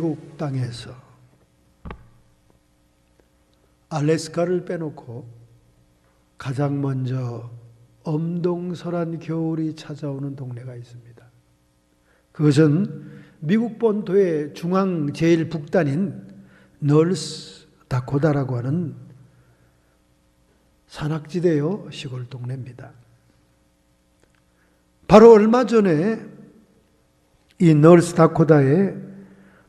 미국 땅에서 알래스카를 빼놓고 가장 먼저 엄동설한 겨울이 찾아오는 동네가 있습니다. 그것은 미국 본토의 중앙 제일 북단인 널스 다코다라고 하는 산악지대요 시골 동네입니다. 바로 얼마 전에 이 널스 다코다에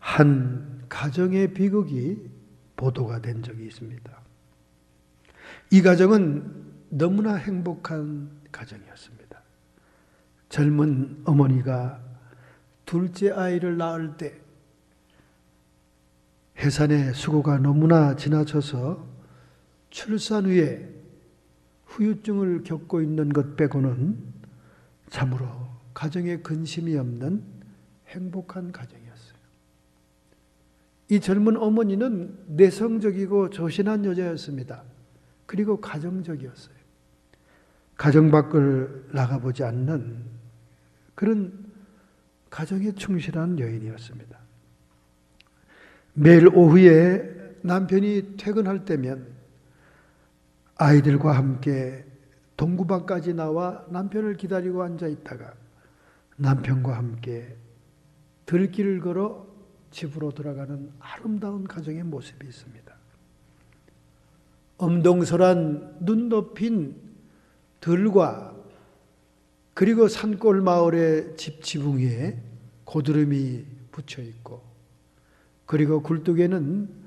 한 가정의 비극이 보도가 된 적이 있습니다. 이 가정은 너무나 행복한 가정이었습니다. 젊은 어머니가 둘째 아이를 낳을 때 해산의 수고가 너무나 지나쳐서 출산 후에 후유증을 겪고 있는 것 빼고는 참으로 가정에 근심이 없는 행복한 가정이었어요. 이 젊은 어머니는 내성적이고 조신한 여자였습니다. 그리고 가정적이었어요. 가정 밖을 나가보지 않는 그런 가정에 충실한 여인이었습니다. 매일 오후에 남편이 퇴근할 때면 아이들과 함께 동구방까지 나와 남편을 기다리고 앉아 있다가 남편과 함께 들길을 걸어 집으로 돌아가는 아름다운 가정의 모습이 있습니다. 엄동설한 눈 덮인 들과 그리고 산골 마을의 집 지붕 위에 고드름이 붙여 있고 그리고 굴뚝에는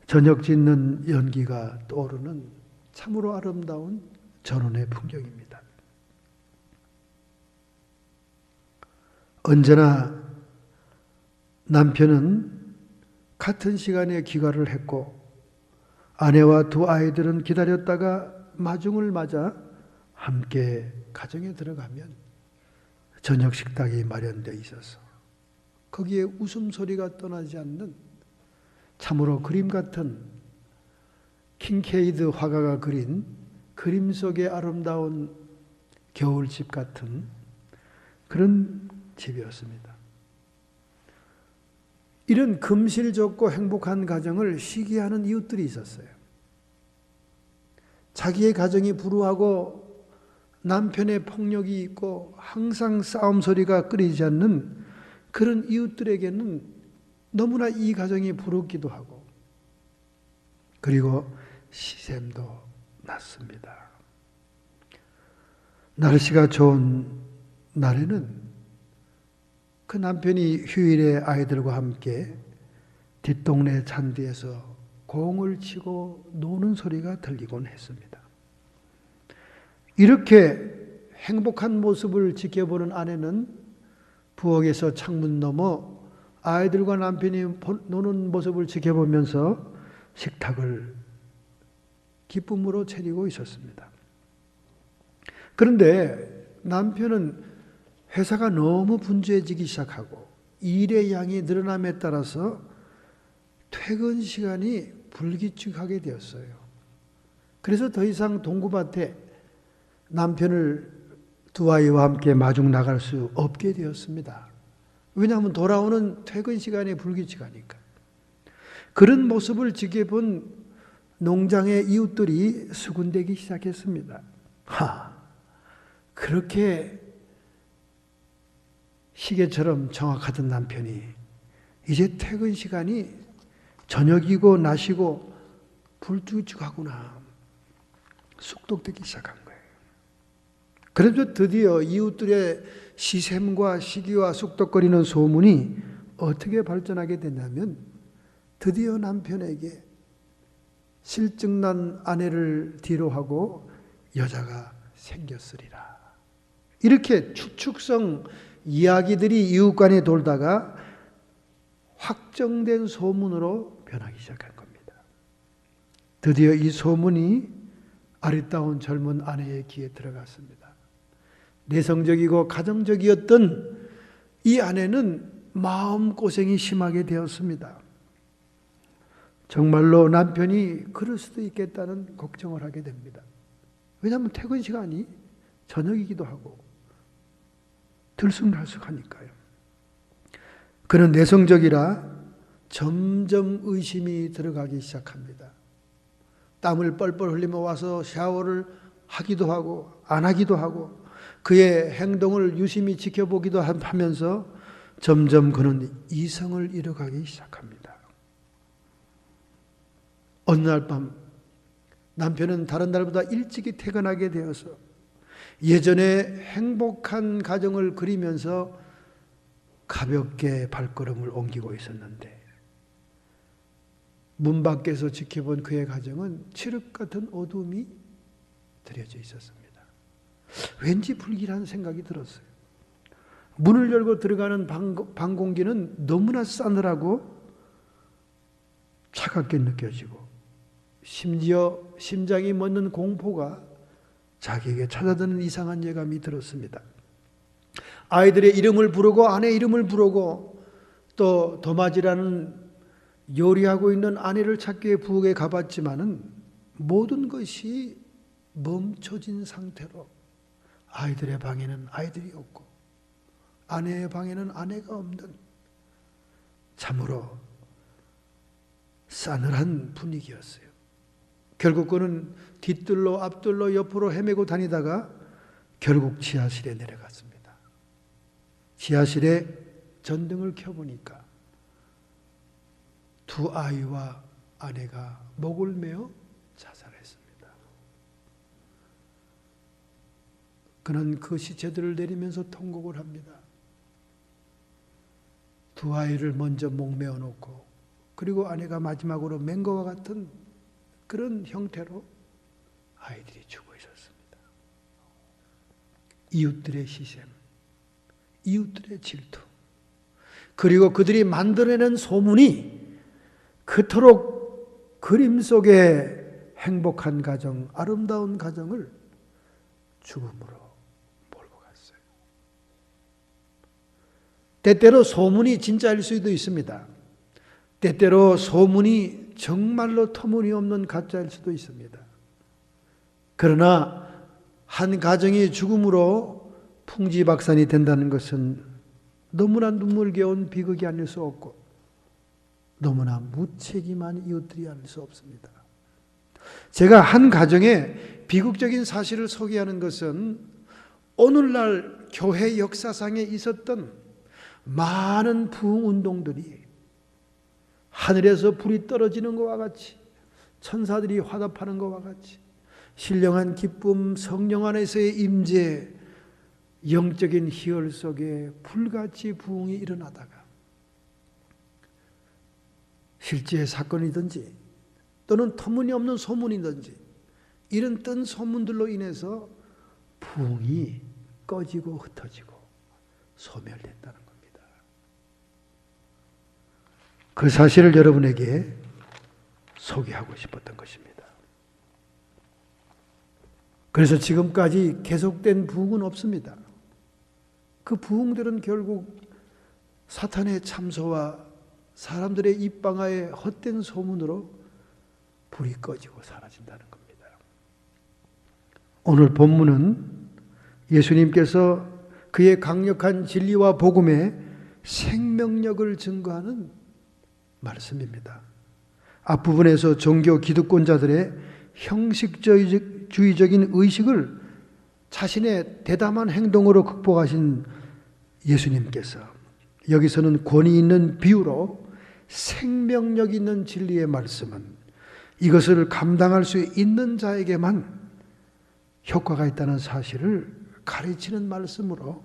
저녁 짓는 연기가 떠오르는 참으로 아름다운 전원의 풍경입니다. 언제나 남편은 같은 시간에 귀가를 했고 아내와 두 아이들은 기다렸다가 마중을 맞아 함께 가정에 들어가면 저녁 식탁이 마련되어 있어서 거기에 웃음소리가 떠나지 않는 참으로 그림 같은 킹케이드 화가가 그린 그림 속의 아름다운 겨울집 같은 그런 집이었습니다. 이런 금실좋고 행복한 가정을 시기하는 이웃들이 있었어요. 자기의 가정이 불우하고 남편의 폭력이 있고 항상 싸움 소리가 끊이지 않는 그런 이웃들에게는 너무나 이 가정이 부럽기도 하고 그리고 시샘도 났습니다. 날씨가 좋은 날에는 그 남편이 휴일에 아이들과 함께 뒷동네 잔디에서 공을 치고 노는 소리가 들리곤 했습니다. 이렇게 행복한 모습을 지켜보는 아내는 부엌에서 창문 너머 아이들과 남편이 노는 모습을 지켜보면서 식탁을 기쁨으로 차리고 있었습니다. 그런데 남편은 회사가 너무 분주해지기 시작하고 일의 양이 늘어남에 따라서 퇴근 시간이 불규칙하게 되었어요. 그래서 더 이상 동구밭에 남편을 두 아이와 함께 마중 나갈 수 없게 되었습니다. 왜냐하면 돌아오는 퇴근 시간이 불규칙하니까. 그런 모습을 지켜본 농장의 이웃들이 수군대기 시작했습니다. 그렇게 시계처럼 정확하던 남편이 이제 퇴근 시간이 저녁이고 낮이고 불규칙하구나 쑥독되기 시작한 거예요. 그래서 드디어 이웃들의 시샘과 시기와 쑥덕거리는 소문이 어떻게 발전하게 됐냐면 드디어 남편에게 실증난 아내를 뒤로하고 여자가 생겼으리라. 이렇게 추측성 이야기들이 이웃 간에 돌다가 확정된 소문으로 변하기 시작한 겁니다. 드디어 이 소문이 아리따운 젊은 아내의 귀에 들어갔습니다. 내성적이고 가정적이었던 이 아내는 마음고생이 심하게 되었습니다. 정말로 남편이 그럴 수도 있겠다는 걱정을 하게 됩니다. 왜냐하면 퇴근 시간이 저녁이기도 하고 들쑥날쑥하니까요. 그는 내성적이라 점점 의심이 들어가기 시작합니다. 땀을 뻘뻘 흘리며 와서 샤워를 하기도 하고 안 하기도 하고 그의 행동을 유심히 지켜보기도 하면서 점점 그는 이성을 잃어가기 시작합니다. 어느 날 밤 남편은 다른 날보다 일찍이 퇴근하게 되어서 예전에 행복한 가정을 그리면서 가볍게 발걸음을 옮기고 있었는데 문 밖에서 지켜본 그의 가정은 칠흑 같은 어둠이 들여져 있었습니다. 왠지 불길한 생각이 들었어요. 문을 열고 들어가는 방 공기는 너무나 싸늘하고 차갑게 느껴지고 심지어 심장이 멎는 공포가 자기에게 찾아드는 이상한 예감이 들었습니다. 아이들의 이름을 부르고 아내 이름을 부르고 또 도마지라는 요리하고 있는 아내를 찾기 위해 부엌에 가봤지만은 모든 것이 멈춰진 상태로 아이들의 방에는 아이들이 없고 아내의 방에는 아내가 없는 참으로 싸늘한 분위기였어요. 결국 그는 뒤뜰로 앞뜰로 옆으로 헤매고 다니다가 결국 지하실에 내려갔습니다. 지하실에 전등을 켜보니까 두 아이와 아내가 목을 메어 자살했습니다. 그는 그 시체들을 내리면서 통곡을 합니다. 두 아이를 먼저 목메어 놓고 그리고 아내가 마지막으로 맹 것과 같은 그런 형태로 아이들이 죽어 있었습니다. 이웃들의 시샘, 이웃들의 질투, 그리고 그들이 만들어낸 소문이 그토록 그림 속의 행복한 가정, 아름다운 가정을 죽음으로 몰고 갔어요. 때때로 소문이 진짜일 수도 있습니다. 때때로 소문이 정말로 터무니없는 가짜일 수도 있습니다. 그러나 한 가정이 죽음으로 풍지박산이 된다는 것은 너무나 눈물겨운 비극이 아닐 수 없고 너무나 무책임한 이웃들이 아닐 수 없습니다. 제가 한 가정의 비극적인 사실을 소개하는 것은 오늘날 교회 역사상에 있었던 많은 부흥운동들이 하늘에서 불이 떨어지는 것과 같이 천사들이 화답하는 것과 같이 신령한 기쁨, 성령 안에서의 임재, 영적인 희열 속에 불같이 부흥이 일어나다가 실제 사건이든지 또는 터무니없는 소문이든지 이런 뜬 소문들로 인해서 부흥이 꺼지고 흩어지고 소멸됐다는 겁니다. 그 사실을 여러분에게 소개하고 싶었던 것입니다. 그래서 지금까지 계속된 부흥은 없습니다. 그 부흥들은 결국 사탄의 참소와 사람들의 입방아의 헛된 소문으로 불이 꺼지고 사라진다는 겁니다. 오늘 본문은 예수님께서 그의 강력한 진리와 복음의 생명력을 증거하는 말씀입니다. 앞부분에서 종교 기득권자들의 형식주의적인 의식을 자신의 대담한 행동으로 극복하신 예수님께서 여기서는 권위 있는 비유로 생명력 있는 진리의 말씀은 이것을 감당할 수 있는 자에게만 효과가 있다는 사실을 가르치는 말씀으로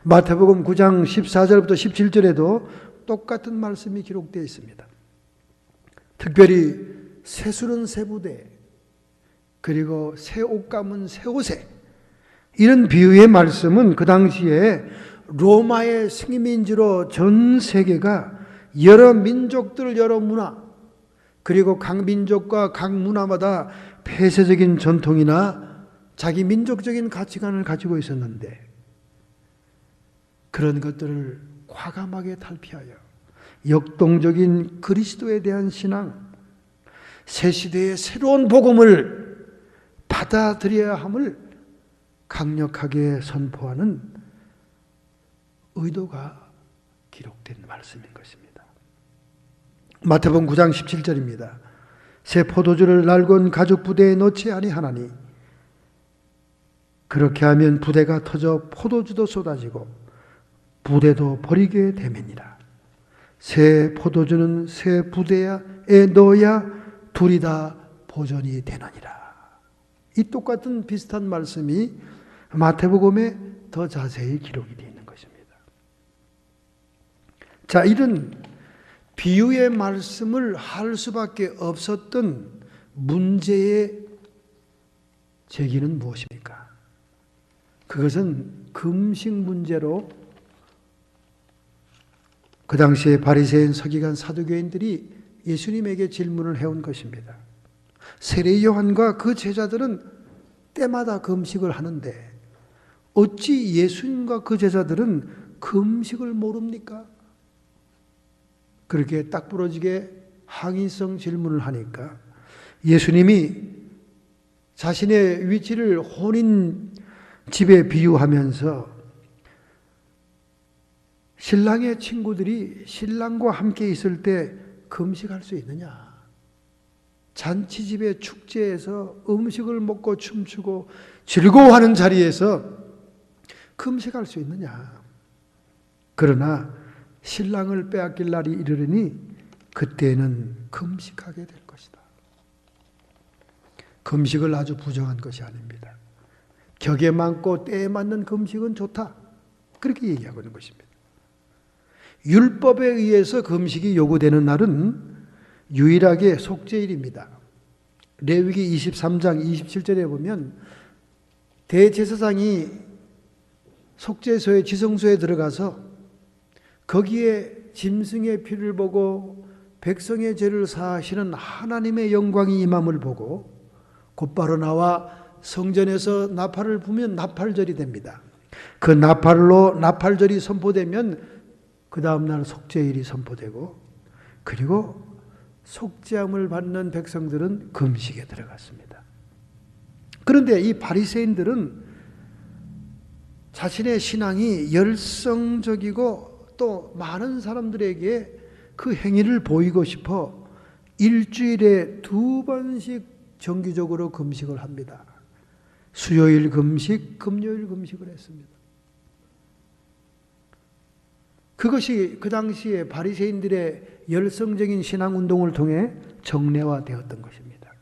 마태복음 9장 14절부터 17절에도 똑같은 말씀이 기록되어 있습니다. 특별히 새술은 새부대 그리고 새 옷 감은 새 옷에 이런 비유의 말씀은 그 당시에 로마의 식민지로 전 세계가 여러 민족들, 여러 문화 그리고 각 민족과 각 문화마다 폐쇄적인 전통이나 자기 민족적인 가치관을 가지고 있었는데 그런 것들을 과감하게 탈피하여 역동적인 그리스도에 대한 신앙, 새 시대의 새로운 복음을 받아들여야 함을 강력하게 선포하는 의도가 기록된 말씀인 것입니다. 마태복음 9장 17절입니다. 새 포도주를 낡은 가죽 부대에 넣지 아니하나니 그렇게 하면 부대가 터져 포도주도 쏟아지고 부대도 버리게 되매니라. 새 포도주는 새 부대에 넣어야 둘이 다 보존이 되느니라. 이 똑같은 비슷한 말씀이 마태복음에 더 자세히 기록이 되어 있는 것입니다. 자, 이런 비유의 말씀을 할 수밖에 없었던 문제의 제기는 무엇입니까? 그것은 금식 문제로 그 당시에 바리새인, 서기관, 사두개인들이 예수님에게 질문을 해온 것입니다. 세례 요한과 그 제자들은 때마다 금식을 하는데 어찌 예수님과 그 제자들은 금식을 모릅니까? 그렇게 딱 부러지게 항의성 질문을 하니까 예수님이 자신의 위치를 혼인 집에 비유하면서 신랑의 친구들이 신랑과 함께 있을 때 금식할 수 있느냐? 잔치집의 축제에서 음식을 먹고 춤추고 즐거워하는 자리에서 금식할 수 있느냐? 그러나 신랑을 빼앗길 날이 이르르니 그때는 금식하게 될 것이다. 금식을 아주 부정한 것이 아닙니다. 격에 맞고 때에 맞는 금식은 좋다. 그렇게 얘기하고 있는 것입니다. 율법에 의해서 금식이 요구되는 날은 유일하게 속죄일입니다. 레위기 23장 27절에 보면 대제사장이 속죄소의 지성소에 들어가서 거기에 짐승의 피를 보고 백성의 죄를 사하시는 하나님의 영광이 임함을 보고 곧바로 나와 성전에서 나팔을 부면 나팔절이 됩니다. 그 나팔로 나팔절이 선포되면 그 다음날 속죄일이 선포되고 그리고 속죄함을 받는 백성들은 금식에 들어갔습니다. 그런데 이 바리새인들은 자신의 신앙이 열성적이고 또 많은 사람들에게 그 행위를 보이고 싶어 일주일에 2번씩 정기적으로 금식을 합니다. 수요일 금식, 금요일 금식을 했습니다. 그것이 그 당시에 바리새인들의 열성적인 신앙운동을 통해 정례화되었던 것입니다.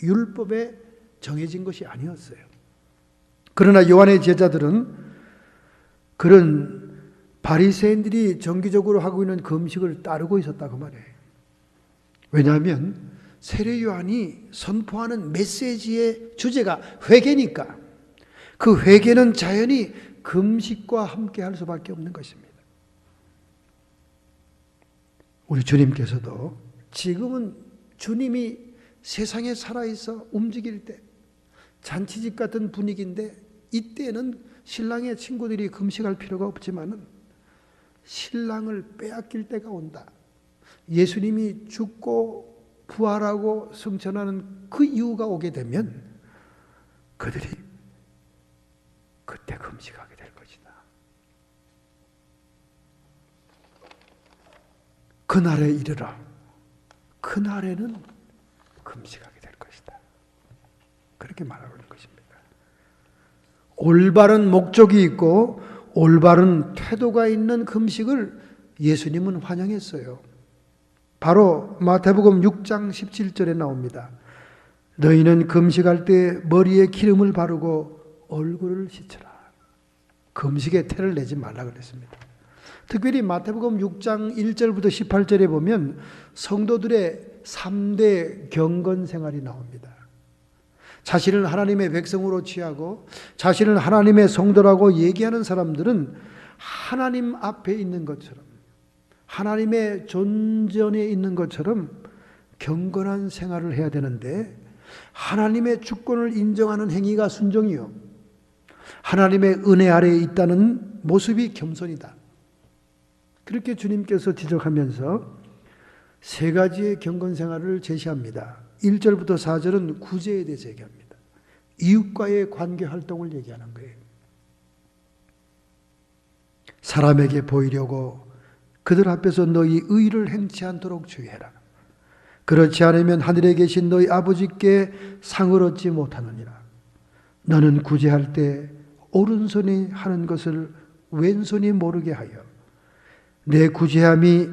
율법에 정해진 것이 아니었어요. 그러나 요한의 제자들은 그런 바리새인들이 정기적으로 하고 있는 금식을 따르고 있었다고 말해요. 왜냐하면 세례 요한이 선포하는 메시지의 주제가 회개니까 그 회개는 자연히 금식과 함께 할 수밖에 없는 것입니다. 우리 주님께서도 지금은 주님이 세상에 살아있어 움직일 때 잔치집 같은 분위기인데 이때는 신랑의 친구들이 금식할 필요가 없지만은 신랑을 빼앗길 때가 온다. 예수님이 죽고 부활하고 승천하는 그 이유가 오게 되면 그들이 그때 금식하게 될 것이다. 그날에 이르러 그날에는 금식하게 될 것이다. 그렇게 말하고 있는 것입니다. 올바른 목적이 있고 올바른 태도가 있는 금식을 예수님은 환영했어요. 바로 마태복음 6장 17절에 나옵니다. 너희는 금식할 때 머리에 기름을 바르고 얼굴을 씻으라. 금식에 태를 내지 말라 그랬습니다. 특별히 마태복음 6장 1절부터 18절에 보면 성도들의 3대 경건 생활이 나옵니다. 자신을 하나님의 백성으로 취하고 자신을 하나님의 성도라고 얘기하는 사람들은 하나님 앞에 있는 것처럼 하나님의 존전에 있는 것처럼 경건한 생활을 해야 되는데 하나님의 주권을 인정하는 행위가 순종이요 하나님의 은혜 아래에 있다는 모습이 겸손이다. 그렇게 주님께서 지적하면서 세 가지의 경건 생활을 제시합니다. 1절부터 4절은 구제에 대해서 얘기합니다. 이웃과의 관계 활동을 얘기하는 거예요. 사람에게 보이려고 그들 앞에서 너희 의를 행치 않도록 주의해라. 그렇지 않으면 하늘에 계신 너희 아버지께 상을 얻지 못하느니라. 너는 구제할 때 오른손이 하는 것을 왼손이 모르게 하여 내 구제함이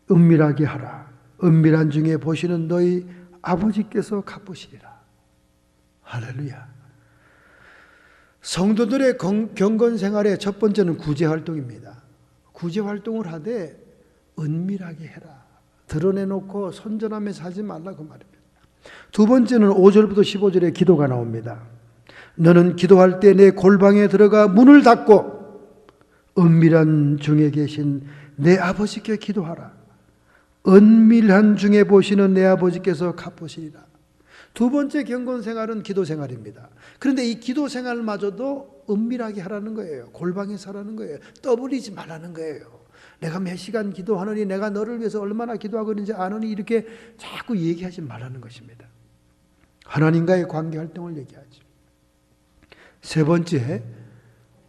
은밀하게 하라. 은밀한 중에 보시는 너희 아버지께서 갚으시리라. 할렐루야. 성도들의 경건 생활의 첫 번째는 구제 활동입니다. 구제 활동을 하되 은밀하게 해라. 드러내놓고 선전하면서 하지 말라 그 말입니다. 두 번째는 5절부터 15절에 기도가 나옵니다. 너는 기도할 때 내 골방에 들어가 문을 닫고 은밀한 중에 계신 내 아버지께 기도하라. 은밀한 중에 보시는 내 아버지께서 갚으시리라. 두 번째 경건 생활은 기도 생활입니다. 그런데 이 기도 생활마저도 은밀하게 하라는 거예요. 골방에서 하라는 거예요. 떠벌리지 말라는 거예요. 내가 몇 시간 기도하느니, 내가 너를 위해서 얼마나 기도하고 있는지 아느니, 이렇게 자꾸 얘기하지 말라는 것입니다. 하나님과의 관계 활동을 얘기하죠. 세 번째,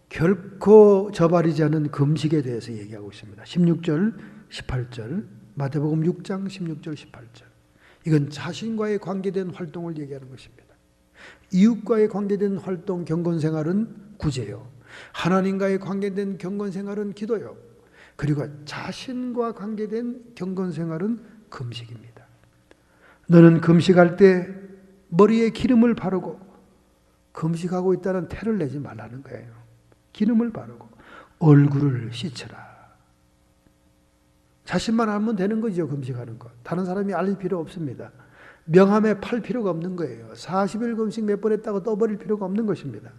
결코 저버리지 않은 금식에 대해서 얘기하고 있습니다. 16절, 18절, 마태복음 6장 16절, 18절. 이건 자신과의 관계된 활동을 얘기하는 것입니다. 이웃과의 관계된 활동, 경건생활은 구제요. 하나님과의 관계된 경건생활은 기도요. 그리고 자신과 관계된 경건생활은 금식입니다. 너는 금식할 때 머리에 기름을 바르고, 금식하고 있다는 태를 내지 말라는 거예요. 기름을 바르고 얼굴을 씻으라. 자신만 알면 되는 거죠. 금식하는 것. 다른 사람이 알 필요 없습니다. 명함에 팔 필요가 없는 거예요. 40일 금식 몇 번 했다고 떠버릴 필요가 없는 것입니다.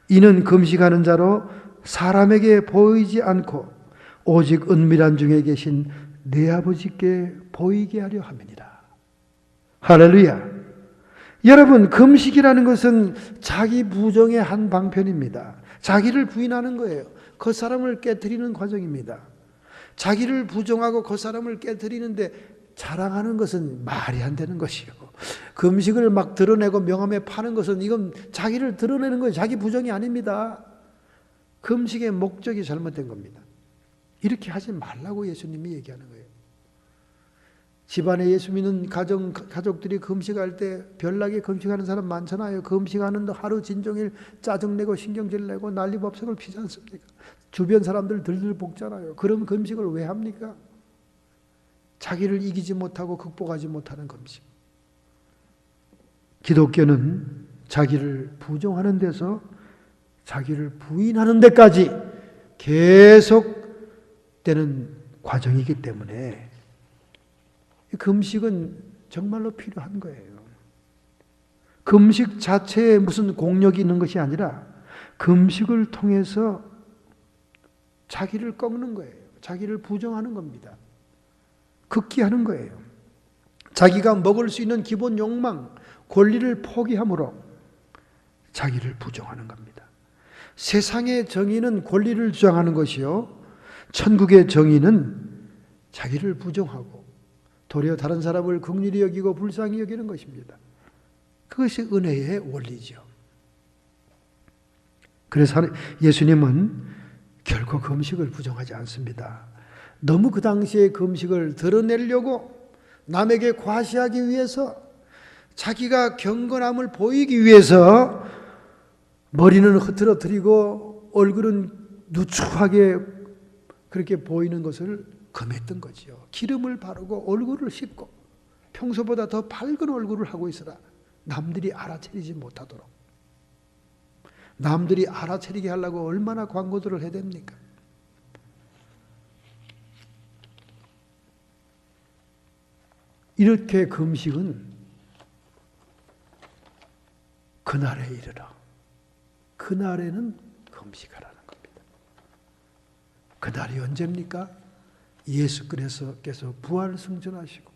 이는 금식하는 자로 사람에게 보이지 않고 오직 은밀한 중에 계신 내 아버지께 보이게 하려 함이니라. 할렐루야. 여러분, 금식이라는 것은 자기 부정의 한 방편입니다. 자기를 부인하는 거예요. 그 사람을 깨트리는 과정입니다. 자기를 부정하고 그 사람을 깨트리는데 자랑하는 것은 말이 안 되는 것이요. 금식을 막 드러내고 명함에 파는 것은 이건 자기를 드러내는 거예요. 자기 부정이 아닙니다. 금식의 목적이 잘못된 겁니다. 이렇게 하지 말라고 예수님이 얘기하는 거예요. 집안에 예수 믿는 가족들이 금식할 때 별나게 금식하는 사람 많잖아요. 금식하는데 하루 진종일 짜증내고 신경질 내고 난리법석을 피지 않습니까? 주변 사람들 들들 볶잖아요. 그럼 금식을 왜 합니까? 자기를 이기지 못하고 극복하지 못하는 금식. 기독교는 자기를 부정하는 데서 자기를 부인하는 데까지 계속되는 과정이기 때문에 금식은 정말로 필요한 거예요. 금식 자체에 무슨 공력이 있는 것이 아니라 금식을 통해서 자기를 꺾는 거예요. 자기를 부정하는 겁니다. 극기하는 거예요. 자기가 먹을 수 있는 기본 욕망, 권리를 포기함으로 자기를 부정하는 겁니다. 세상의 정의는 권리를 주장하는 것이요, 천국의 정의는 자기를 부정하고 도리어 다른 사람을 긍휼히 여기고 불쌍히 여기는 것입니다. 그것이 은혜의 원리죠. 그래서 예수님은 결코 금식을 부정하지 않습니다. 너무 그 당시에 금식을 드러내려고 남에게 과시하기 위해서, 자기가 경건함을 보이기 위해서 머리는 흐트러뜨리고 얼굴은 누추하게 그렇게 보이는 것을 금했던 거지요. 기름을 바르고 얼굴을 씻고 평소보다 더 밝은 얼굴을 하고 있으라. 남들이 알아차리지 못하도록. 남들이 알아차리게 하려고 얼마나 광고들을 해야 됩니까? 이렇게 금식은 그날에 이르러, 그날에는 금식하라는 겁니다. 그날이 언제입니까? 예수께서 부활 승천하시고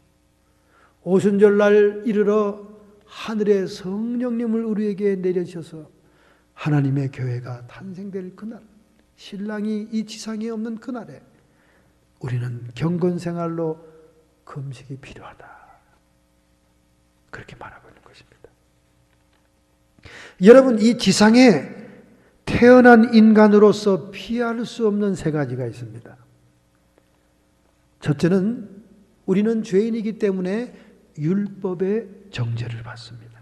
오순절날 이르러 하늘의 성령님을 우리에게 내려주셔서 하나님의 교회가 탄생될 그날, 신랑이 이 지상에 없는 그날에 우리는 경건생활로 금식이 필요하다. 그렇게 말하고 있는 것입니다. 여러분, 이 지상에 태어난 인간으로서 피할 수 없는 세 가지가 있습니다. 첫째는 우리는 죄인이기 때문에 율법의 정죄를 받습니다.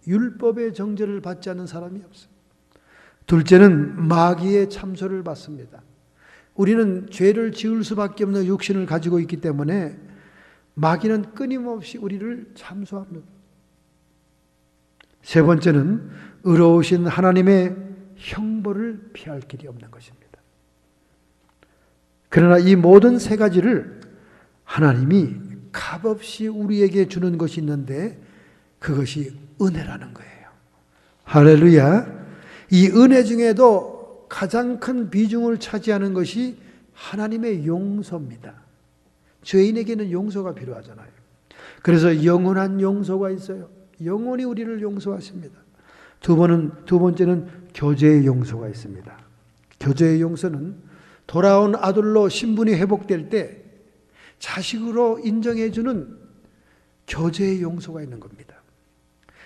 율법의 정죄를 받지 않는 사람이 없어요. 둘째는 마귀의 참소를 받습니다. 우리는 죄를 지을 수밖에 없는 육신을 가지고 있기 때문에 마귀는 끊임없이 우리를 참소합니다. 세 번째는 의로우신 하나님의 형벌을 피할 길이 없는 것입니다. 그러나 이 모든 세 가지를 하나님이 값없이 우리에게 주는 것이 있는데 그것이 은혜라는 거예요. 할렐루야. 이 은혜 중에도 가장 큰 비중을 차지하는 것이 하나님의 용서입니다. 죄인에게는 용서가 필요하잖아요. 그래서 영원한 용서가 있어요. 영원히 우리를 용서하십니다. 두 번째는 교제의 용서가 있습니다. 교제의 용서는 돌아온 아들로 신분이 회복될 때 자식으로 인정해주는 교제의 용서가 있는 겁니다.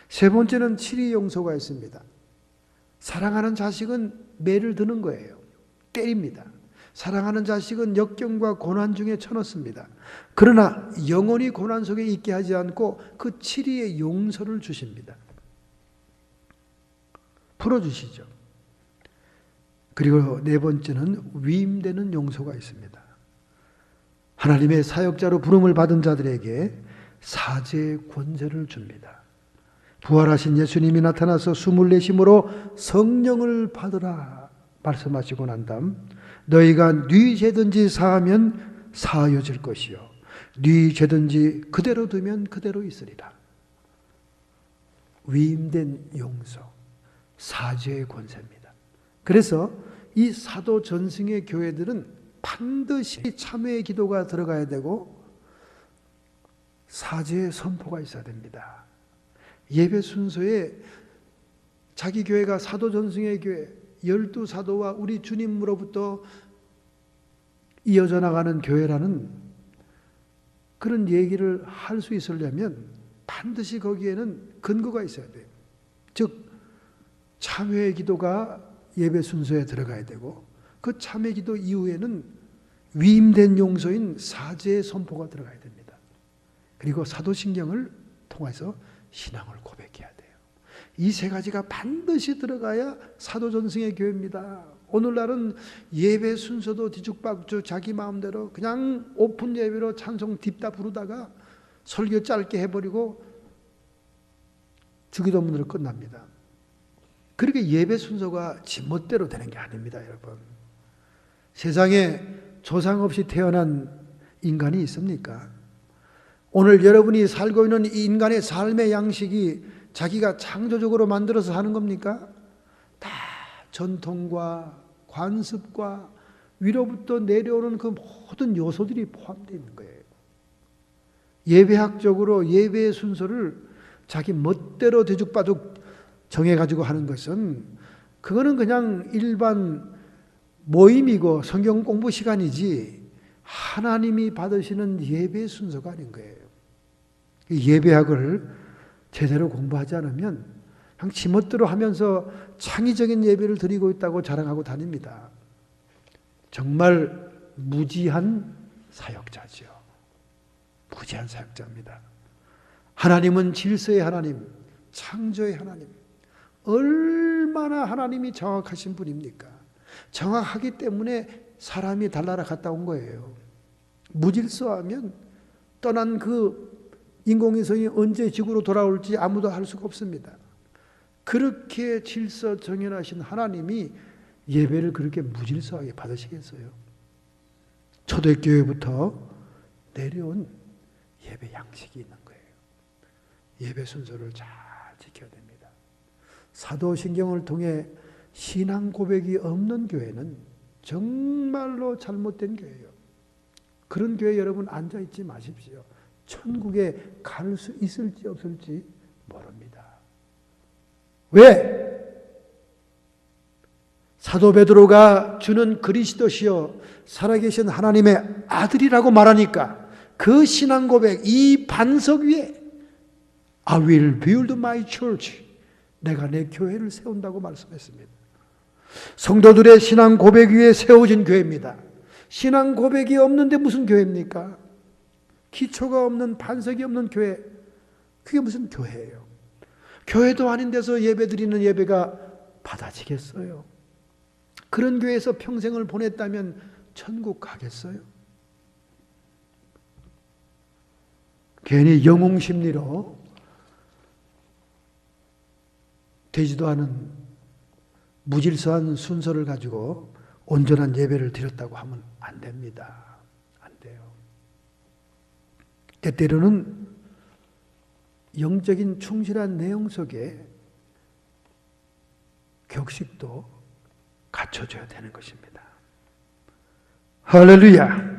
세 번째는 치리 용서가 있습니다. 사랑하는 자식은 매를 드는 거예요. 때립니다. 사랑하는 자식은 역경과 고난 중에 쳐넣습니다. 그러나 영원히 고난 속에 있게 하지 않고 그 치리의 용서를 주십니다. 풀어주시죠. 그리고 네 번째는 위임되는 용서가 있습니다. 하나님의 사역자로 부름을 받은 자들에게 사죄의 권세를 줍니다. 부활하신 예수님이 나타나서 숨을 내심으로 성령을 받으라 말씀하시고 난 다음 너희가 네 죄든지 사하면 사하여질 것이요 네 죄든지 그대로 두면 그대로 있으리라. 위임된 용서, 사죄의 권세입니다. 그래서 이 사도 전승의 교회들은 반드시 참회의 기도가 들어가야 되고 사죄의 선포가 있어야 됩니다. 예배 순서에 자기 교회가 사도 전승의 교회 12사도와 우리 주님으로부터 이어져 나가는 교회라는 그런 얘기를 할 수 있으려면 반드시 거기에는 근거가 있어야 돼요. 즉 참회의 기도가 예배 순서에 들어가야 되고 그 참회 기도 이후에는 위임된 용서인 사죄의 선포가 들어가야 됩니다. 그리고 사도신경을 통해서 신앙을 고백해야 돼요. 이 세 가지가 반드시 들어가야 사도전승의 교회입니다. 오늘날은 예배 순서도 뒤죽박죽 자기 마음대로 그냥 오픈 예배로 찬송 딥다 부르다가 설교 짧게 해버리고 주기도문으로 끝납니다. 그렇게 예배 순서가 지멋대로 되는 게 아닙니다, 여러분. 세상에 조상 없이 태어난 인간이 있습니까? 오늘 여러분이 살고 있는 이 인간의 삶의 양식이 자기가 창조적으로 만들어서 하는 겁니까? 다 전통과 관습과 위로부터 내려오는 그 모든 요소들이 포함되어 있는 거예요. 예배학적으로 예배의 순서를 자기 멋대로 뒤죽박죽 정해가지고 하는 것은 그거는 그냥 일반 모임이고 성경 공부 시간이지 하나님이 받으시는 예배의 순서가 아닌 거예요. 예배학을 제대로 공부하지 않으면 그냥 지멋대로 하면서 창의적인 예배를 드리고 있다고 자랑하고 다닙니다. 정말 무지한 사역자죠. 무지한 사역자입니다. 하나님은 질서의 하나님, 창조의 하나님. 얼마나 하나님이 정확하신 분입니까? 정확하기 때문에 사람이 달나라 갔다 온 거예요. 무질서하면 떠난 그 인공위성이 언제 지구로 돌아올지 아무도 알 수가 없습니다. 그렇게 질서 정연하신 하나님이 예배를 그렇게 무질서하게 받으시겠어요? 초대교회부터 내려온 예배 양식이 있는 거예요. 예배 순서를 잘 지켜야 됩니다. 사도신경을 통해 신앙 고백이 없는 교회는 정말로 잘못된 교회예요. 그런 교회 여러분 앉아있지 마십시오. 천국에 갈 수 있을지 없을지 모릅니다. 왜? 사도 베드로가 주는 그리스도시요 살아계신 하나님의 아들이라고 말하니까 그 신앙 고백, 이 반석 위에 I will build my church, 내가 내 교회를 세운다고 말씀했습니다. 성도들의 신앙 고백 위에 세워진 교회입니다. 신앙 고백이 없는데 무슨 교회입니까? 기초가 없는, 반석이 없는 교회, 그게 무슨 교회예요? 교회도 아닌 데서 예배 드리는 예배가 받아지겠어요? 그런 교회에서 평생을 보냈다면 천국 가겠어요? 괜히 영웅 심리로 되지도 않은 무질서한 순서를 가지고 온전한 예배를 드렸다고 하면 안 됩니다. 안 돼요. 때때로는 영적인 충실한 내용 속에 격식도 갖춰줘야 되는 것입니다. 할렐루야!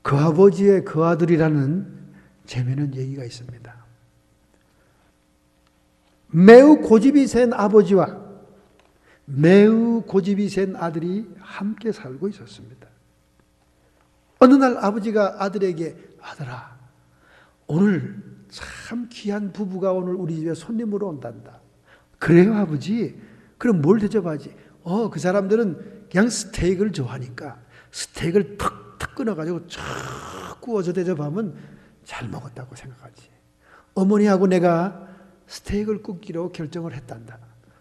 그 아버지의 그 아들이라는 재미있는 얘기가 있습니다. 매우 고집이 센 아버지와 매우 고집이 센 아들이 함께 살고 있었습니다. 어느 날 아버지가 아들에게, 아들아, 오늘 참 귀한 부부가 오늘 우리 집에 손님으로 온단다. 그래요, 아버지? 그럼 뭘 대접하지? 그 사람들은 그냥 스테이크를 좋아하니까 스테이크를 턱턱 끊어가지고 쫙 구워서 대접하면 잘 먹었다고 생각하지. 어머니하고 내가 스테이크를 굽기로 결정을 했단다.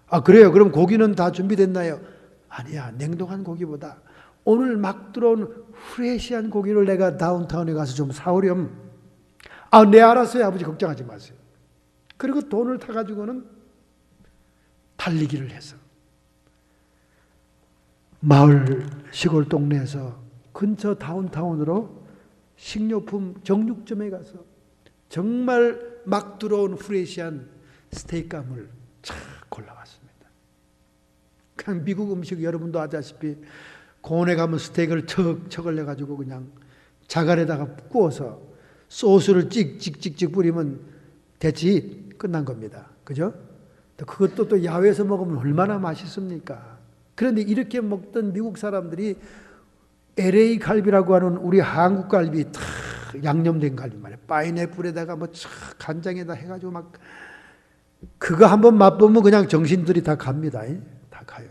아, 그래요? 그럼 고기는 다 준비됐나요? 아니야, 냉동한 고기보다 오늘 막 들어온 프레시한 고기를 내가 다운타운에 가서 좀 사오렴. 아, 네, 알았어요, 아버지. 걱정하지 마세요. 그리고 돈을 타가지고는 달리기를 해서 마을 시골 동네에서 근처 다운타운으로 식료품 정육점에 가서 정말 막 들어온 프레시한 스테이크감을 착 골라왔습니다. 그냥 미국 음식 여러분도 아다시피 공원에 가면 스테이크를 척 올려가지고 그냥 자갈에다가 구워서 소스를 찍찍찍찍 뿌리면 됐지, 끝난 겁니다. 그죠? 그것도 또 야외에서 먹으면 얼마나 맛있습니까? 그런데 이렇게 먹던 미국 사람들이 LA 갈비라고 하는 우리 한국 갈비, 탁 양념된 갈비 말이에요. 파인애플에다가 뭐 간장에다 해가지고 막 그거 한번 맛보면 그냥 정신들이 다 갑니다. 다 가요.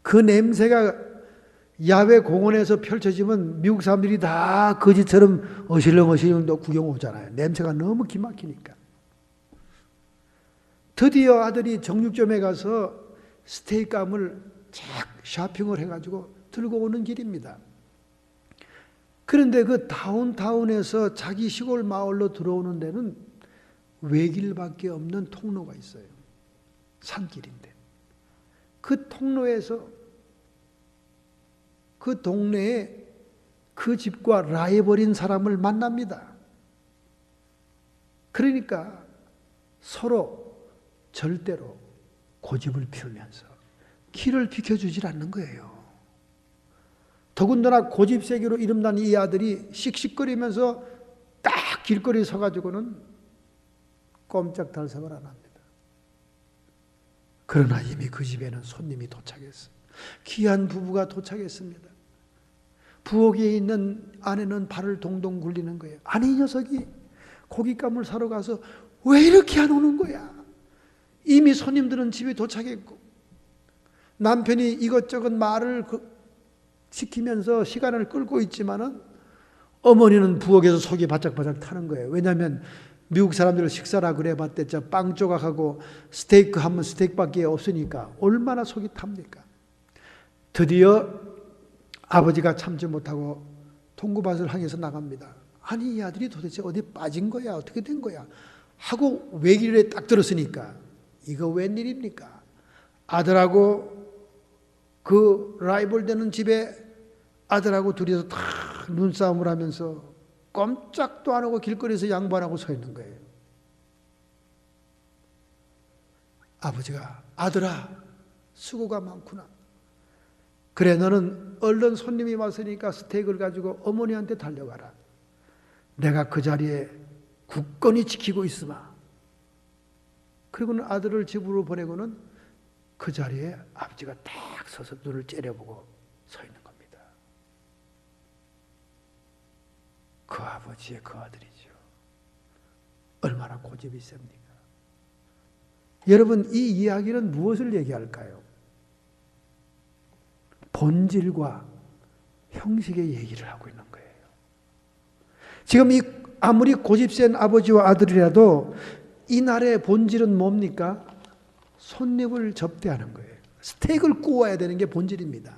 그 냄새가 야외 공원에서 펼쳐지면 미국 사람들이 다 거지처럼 어실렁어실렁 구경 오잖아요. 냄새가 너무 기막히니까. 드디어 아들이 정육점에 가서 스테이크감을 쫙 쇼핑을 해가지고 들고 오는 길입니다. 그런데 그 다운타운에서 자기 시골 마을로 들어오는 데는 외길밖에 없는 통로가 있어요. 산길인데. 그 통로에서 그 동네에 그 집과 라이벌인 사람을 만납니다. 그러니까 서로 절대로 고집을 피우면서 길을 비켜주질 않는 거예요. 더군다나 고집세기로 이름난 이 아들이 씩씩거리면서 딱 길거리에 서가지고는 꼼짝달싹을 안 합니다. 그러나 이미 그 집에는 손님이 도착했어요. 귀한 부부가 도착했습니다. 부엌에 있는 아내는 발을 동동 굴리는 거예요. 아니, 이 녀석이 고깃감을 사러 가서 왜 이렇게 안 오는 거야? 이미 손님들은 집에 도착했고 남편이 이것저것 말을 시키면서 시간을 끌고 있지만은 어머니는 부엌에서 속이 바짝바짝 타는 거예요. 왜냐하면 미국 사람들 식사라 그래 봤댔자 빵 조각하고 스테이크 하면 스테이크밖에 없으니까 얼마나 속이 탑니까? 드디어 아버지가 참지 못하고 통구밭을 향해서 나갑니다. 아니, 이 아들이 도대체 어디 빠진 거야? 어떻게 된 거야? 하고 외길에 딱 들었으니까 이거 웬일입니까? 아들하고 그 라이벌 되는 집에 아들하고 둘이서 다 눈싸움을 하면서 꼼짝도 안 하고 길거리에서 양보 안 하고 서 있는 거예요. 아버지가, 아들아, 수고가 많구나. 그래, 너는 얼른 손님이 왔으니까 스테이크를 가지고 어머니한테 달려가라. 내가 그 자리에 굳건히 지키고 있으마. 그리고는 아들을 집으로 보내고는 그 자리에 아버지가 딱 서서 눈을 째려보고 서 있는 겁니다. 그 아버지의 그 아들이죠. 얼마나 고집이 셉니까? 여러분, 이 이야기는 무엇을 얘기할까요? 본질과 형식의 얘기를 하고 있는 거예요. 지금 아무리 고집센 아버지와 아들이라도 이 날의 본질은 뭡니까? 손님을 접대하는 거예요. 스테이크를 구워야 되는 게 본질입니다.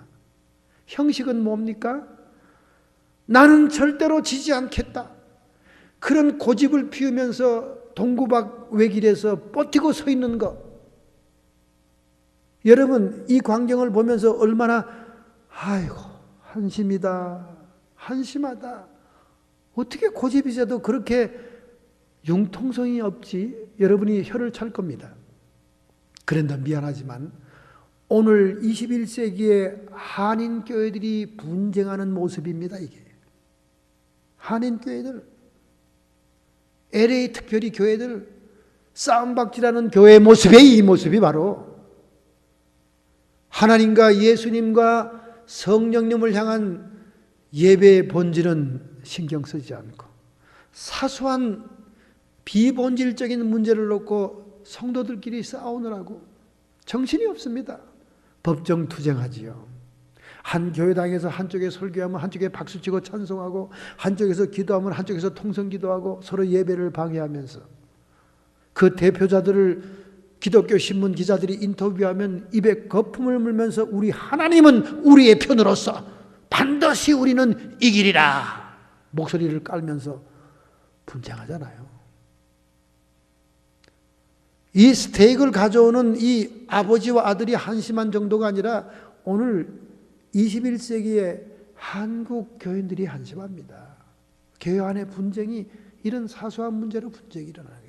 형식은 뭡니까? 나는 절대로 지지 않겠다. 그런 고집을 피우면서 동구박 외길에서 버티고 서 있는 것. 여러분, 이 광경을 보면서 얼마나 아이고 한심이다, 한심하다. 어떻게 고집이 있어도 그렇게 융통성이 없지? 여러분이 혀를 찰 겁니다. 그런데 미안하지만 오늘 21세기의 한인교회들이 분쟁하는 모습입니다. 이게 한인교회들, LA 특별히 교회들 싸움박질하는 교회의 모습이 이 모습이 바로 하나님과 예수님과 성령님을 향한 예배의 본질은 신경 쓰지 않고 사소한 비본질적인 문제를 놓고 성도들끼리 싸우느라고 정신이 없습니다. 법정투쟁하지요. 한 교회당에서 한쪽에 설교하면 한쪽에 박수치고 찬송하고 한쪽에서 기도하면 한쪽에서 통성기도하고 서로 예배를 방해하면서 그 대표자들을 기독교 신문 기자들이 인터뷰하면 입에 거품을 물면서 우리 하나님은 우리의 편으로서 반드시 우리는 이기리라 목소리를 깔면서 분쟁하잖아요. 이 스테이크를 가져오는 이 아버지와 아들이 한심한 정도가 아니라 오늘 21세기의 한국 교인들이 한심합니다. 교회 안의 분쟁이 이런 사소한 문제로 분쟁이 일어나요.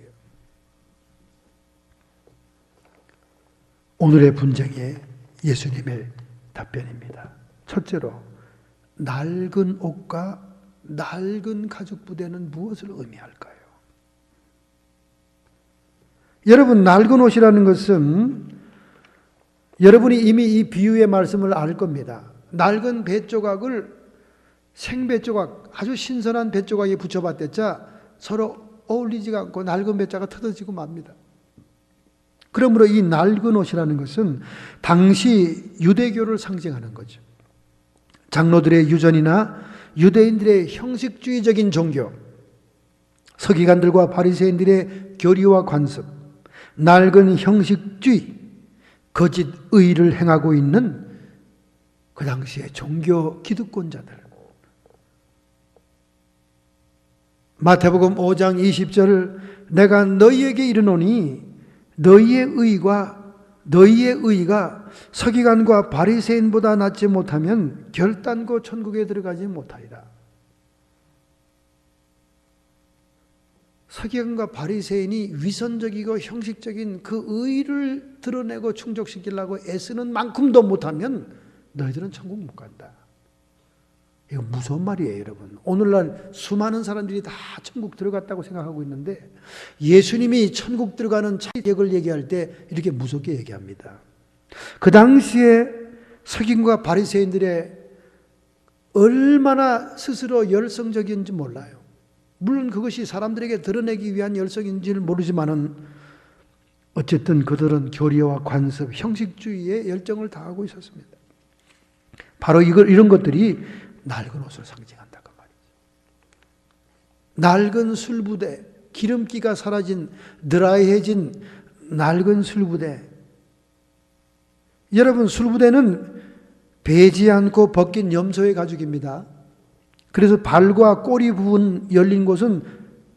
오늘의 분쟁에 예수님의 답변입니다. 첫째로 낡은 옷과 낡은 가죽 부대는 무엇을 의미할까요? 여러분, 낡은 옷이라는 것은 여러분이 이미 이 비유의 말씀을 알 겁니다. 낡은 배 조각을 생배 조각, 아주 신선한 배 조각에 붙여봤댔자 서로 어울리지가 않고 낡은 배자가 터져지고 맙니다. 그러므로 이 낡은 옷이라는 것은 당시 유대교를 상징하는 거죠. 장로들의 유전이나 유대인들의 형식주의적인 종교, 서기관들과 바리새인들의 교리와 관습, 낡은 형식주의, 거짓 의를 행하고 있는 그 당시의 종교 기득권자들. 마태복음 5장 20절 내가 너희에게 이르노니 너희의 의가 서기관과 바리새인보다 낫지 못하면 결단코 천국에 들어가지 못하리라. 서기관과 바리새인이 위선적이고 형식적인 그 의를 드러내고 충족시키려고 애쓰는 만큼도 못하면 너희들은 천국 못 간다. 이거 무서운 말이에요, 여러분. 오늘날 수많은 사람들이 다 천국 들어갔다고 생각하고 있는데 예수님이 천국 들어가는 차이력을 얘기할 때 이렇게 무섭게 얘기합니다. 그 당시에 서기관과 바리새인들의 얼마나 스스로 열성적인지 몰라요. 물론 그것이 사람들에게 드러내기 위한 열성인지는 모르지만은 어쨌든 그들은 교리와 관습, 형식주의에 열정을 다하고 있었습니다. 바로 이런 것들이 낡은 옷을 상징한다 그 말이죠. 낡은 술부대, 기름기가 사라진 드라이해진 낡은 술부대. 여러분, 술부대는 베지 않고 벗긴 염소의 가죽입니다. 그래서 발과 꼬리 부분 열린 곳은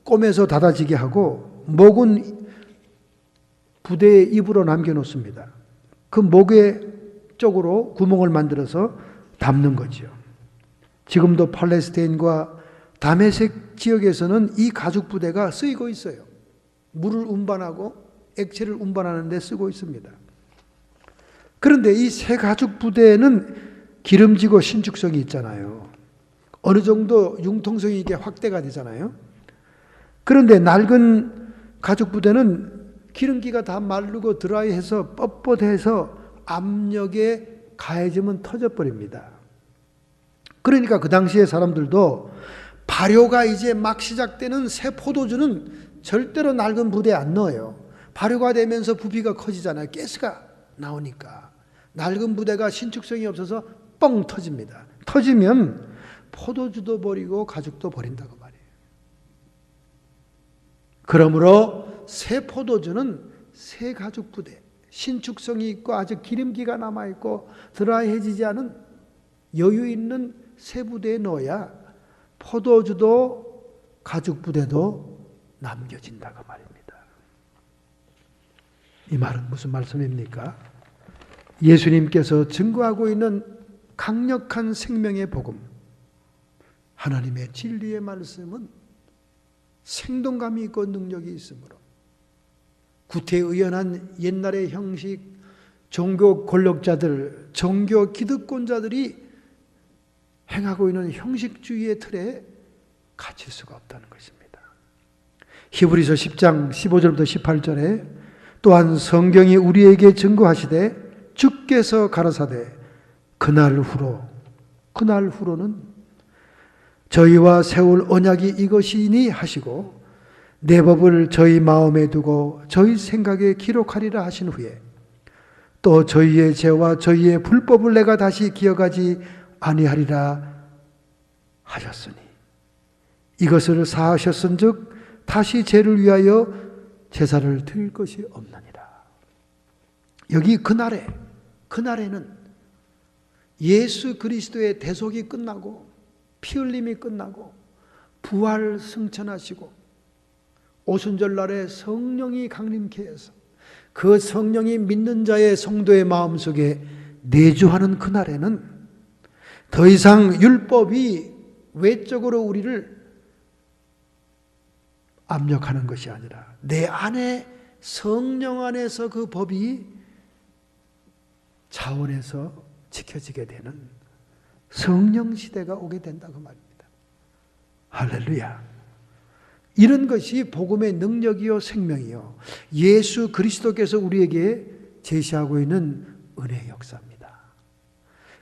꿰매서 닫아지게 하고 목은 부대의 입으로 남겨놓습니다. 그 목의 쪽으로 구멍을 만들어서 담는 거죠. 지금도 팔레스타인과 다메섹 지역에서는 이 가죽 부대가 쓰이고 있어요. 물을 운반하고 액체를 운반하는 데 쓰고 있습니다. 그런데 이 새 가죽 부대는 기름지고 신축성이 있잖아요. 어느 정도 융통성이 있게 확대가 되잖아요. 그런데 낡은 가죽 부대는 기름기가 다 마르고 드라이해서 뻣뻣해서 압력에 가해지면 터져버립니다. 그러니까 그 당시의 사람들도 발효가 이제 막 시작되는 새 포도주는 절대로 낡은 부대에 안 넣어요. 발효가 되면서 부피가 커지잖아요. 가스가 나오니까. 낡은 부대가 신축성이 없어서 뻥 터집니다. 터지면 포도주도 버리고 가죽도 버린다고 말이에요. 그러므로 새 포도주는 새 가죽 부대, 신축성이 있고 아주 기름기가 남아있고 드라이해지지 않은 여유 있는 새 부대에 넣어야 포도주도 가죽 부대도 남겨진다고 말입니다. 이 말은 무슨 말씀입니까? 예수님께서 증거하고 있는 강력한 생명의 복음, 하나님의 진리의 말씀은 생동감이 있고 능력이 있으므로 구태의연한 옛날의 형식, 종교 권력자들, 종교 기득권자들이 행하고 있는 형식주의의 틀에 갇힐 수가 없다는 것입니다. 히브리서 10장 15절부터 18절에 또한 성경이 우리에게 증거하시되 주께서 가라사대 그날 후로는 저희와 세울 언약이 이것이니 하시고 내 법을 저희 마음에 두고 저희 생각에 기록하리라 하신 후에 또 저희의 죄와 저희의 불법을 내가 다시 기억하지 아니하리라 하셨으니 이것을 사하셨은즉 다시 죄를 위하여 제사를 드릴 것이 없느니라. 여기 그날에는 예수 그리스도의 대속이 끝나고 피 흘림이 끝나고 부활 승천하시고 오순절날에 성령이 강림케 해서 그 성령이 믿는 자의 성도의 마음속에 내주하는 그날에는 더 이상 율법이 외적으로 우리를 압력하는 것이 아니라 내 안에 성령 안에서 그 법이 자원에서 지켜지게 되는 성령 시대가 오게 된다고 말입니다. 할렐루야. 이런 것이 복음의 능력이요 생명이요 예수 그리스도께서 우리에게 제시하고 있는 은혜의 역사입니다.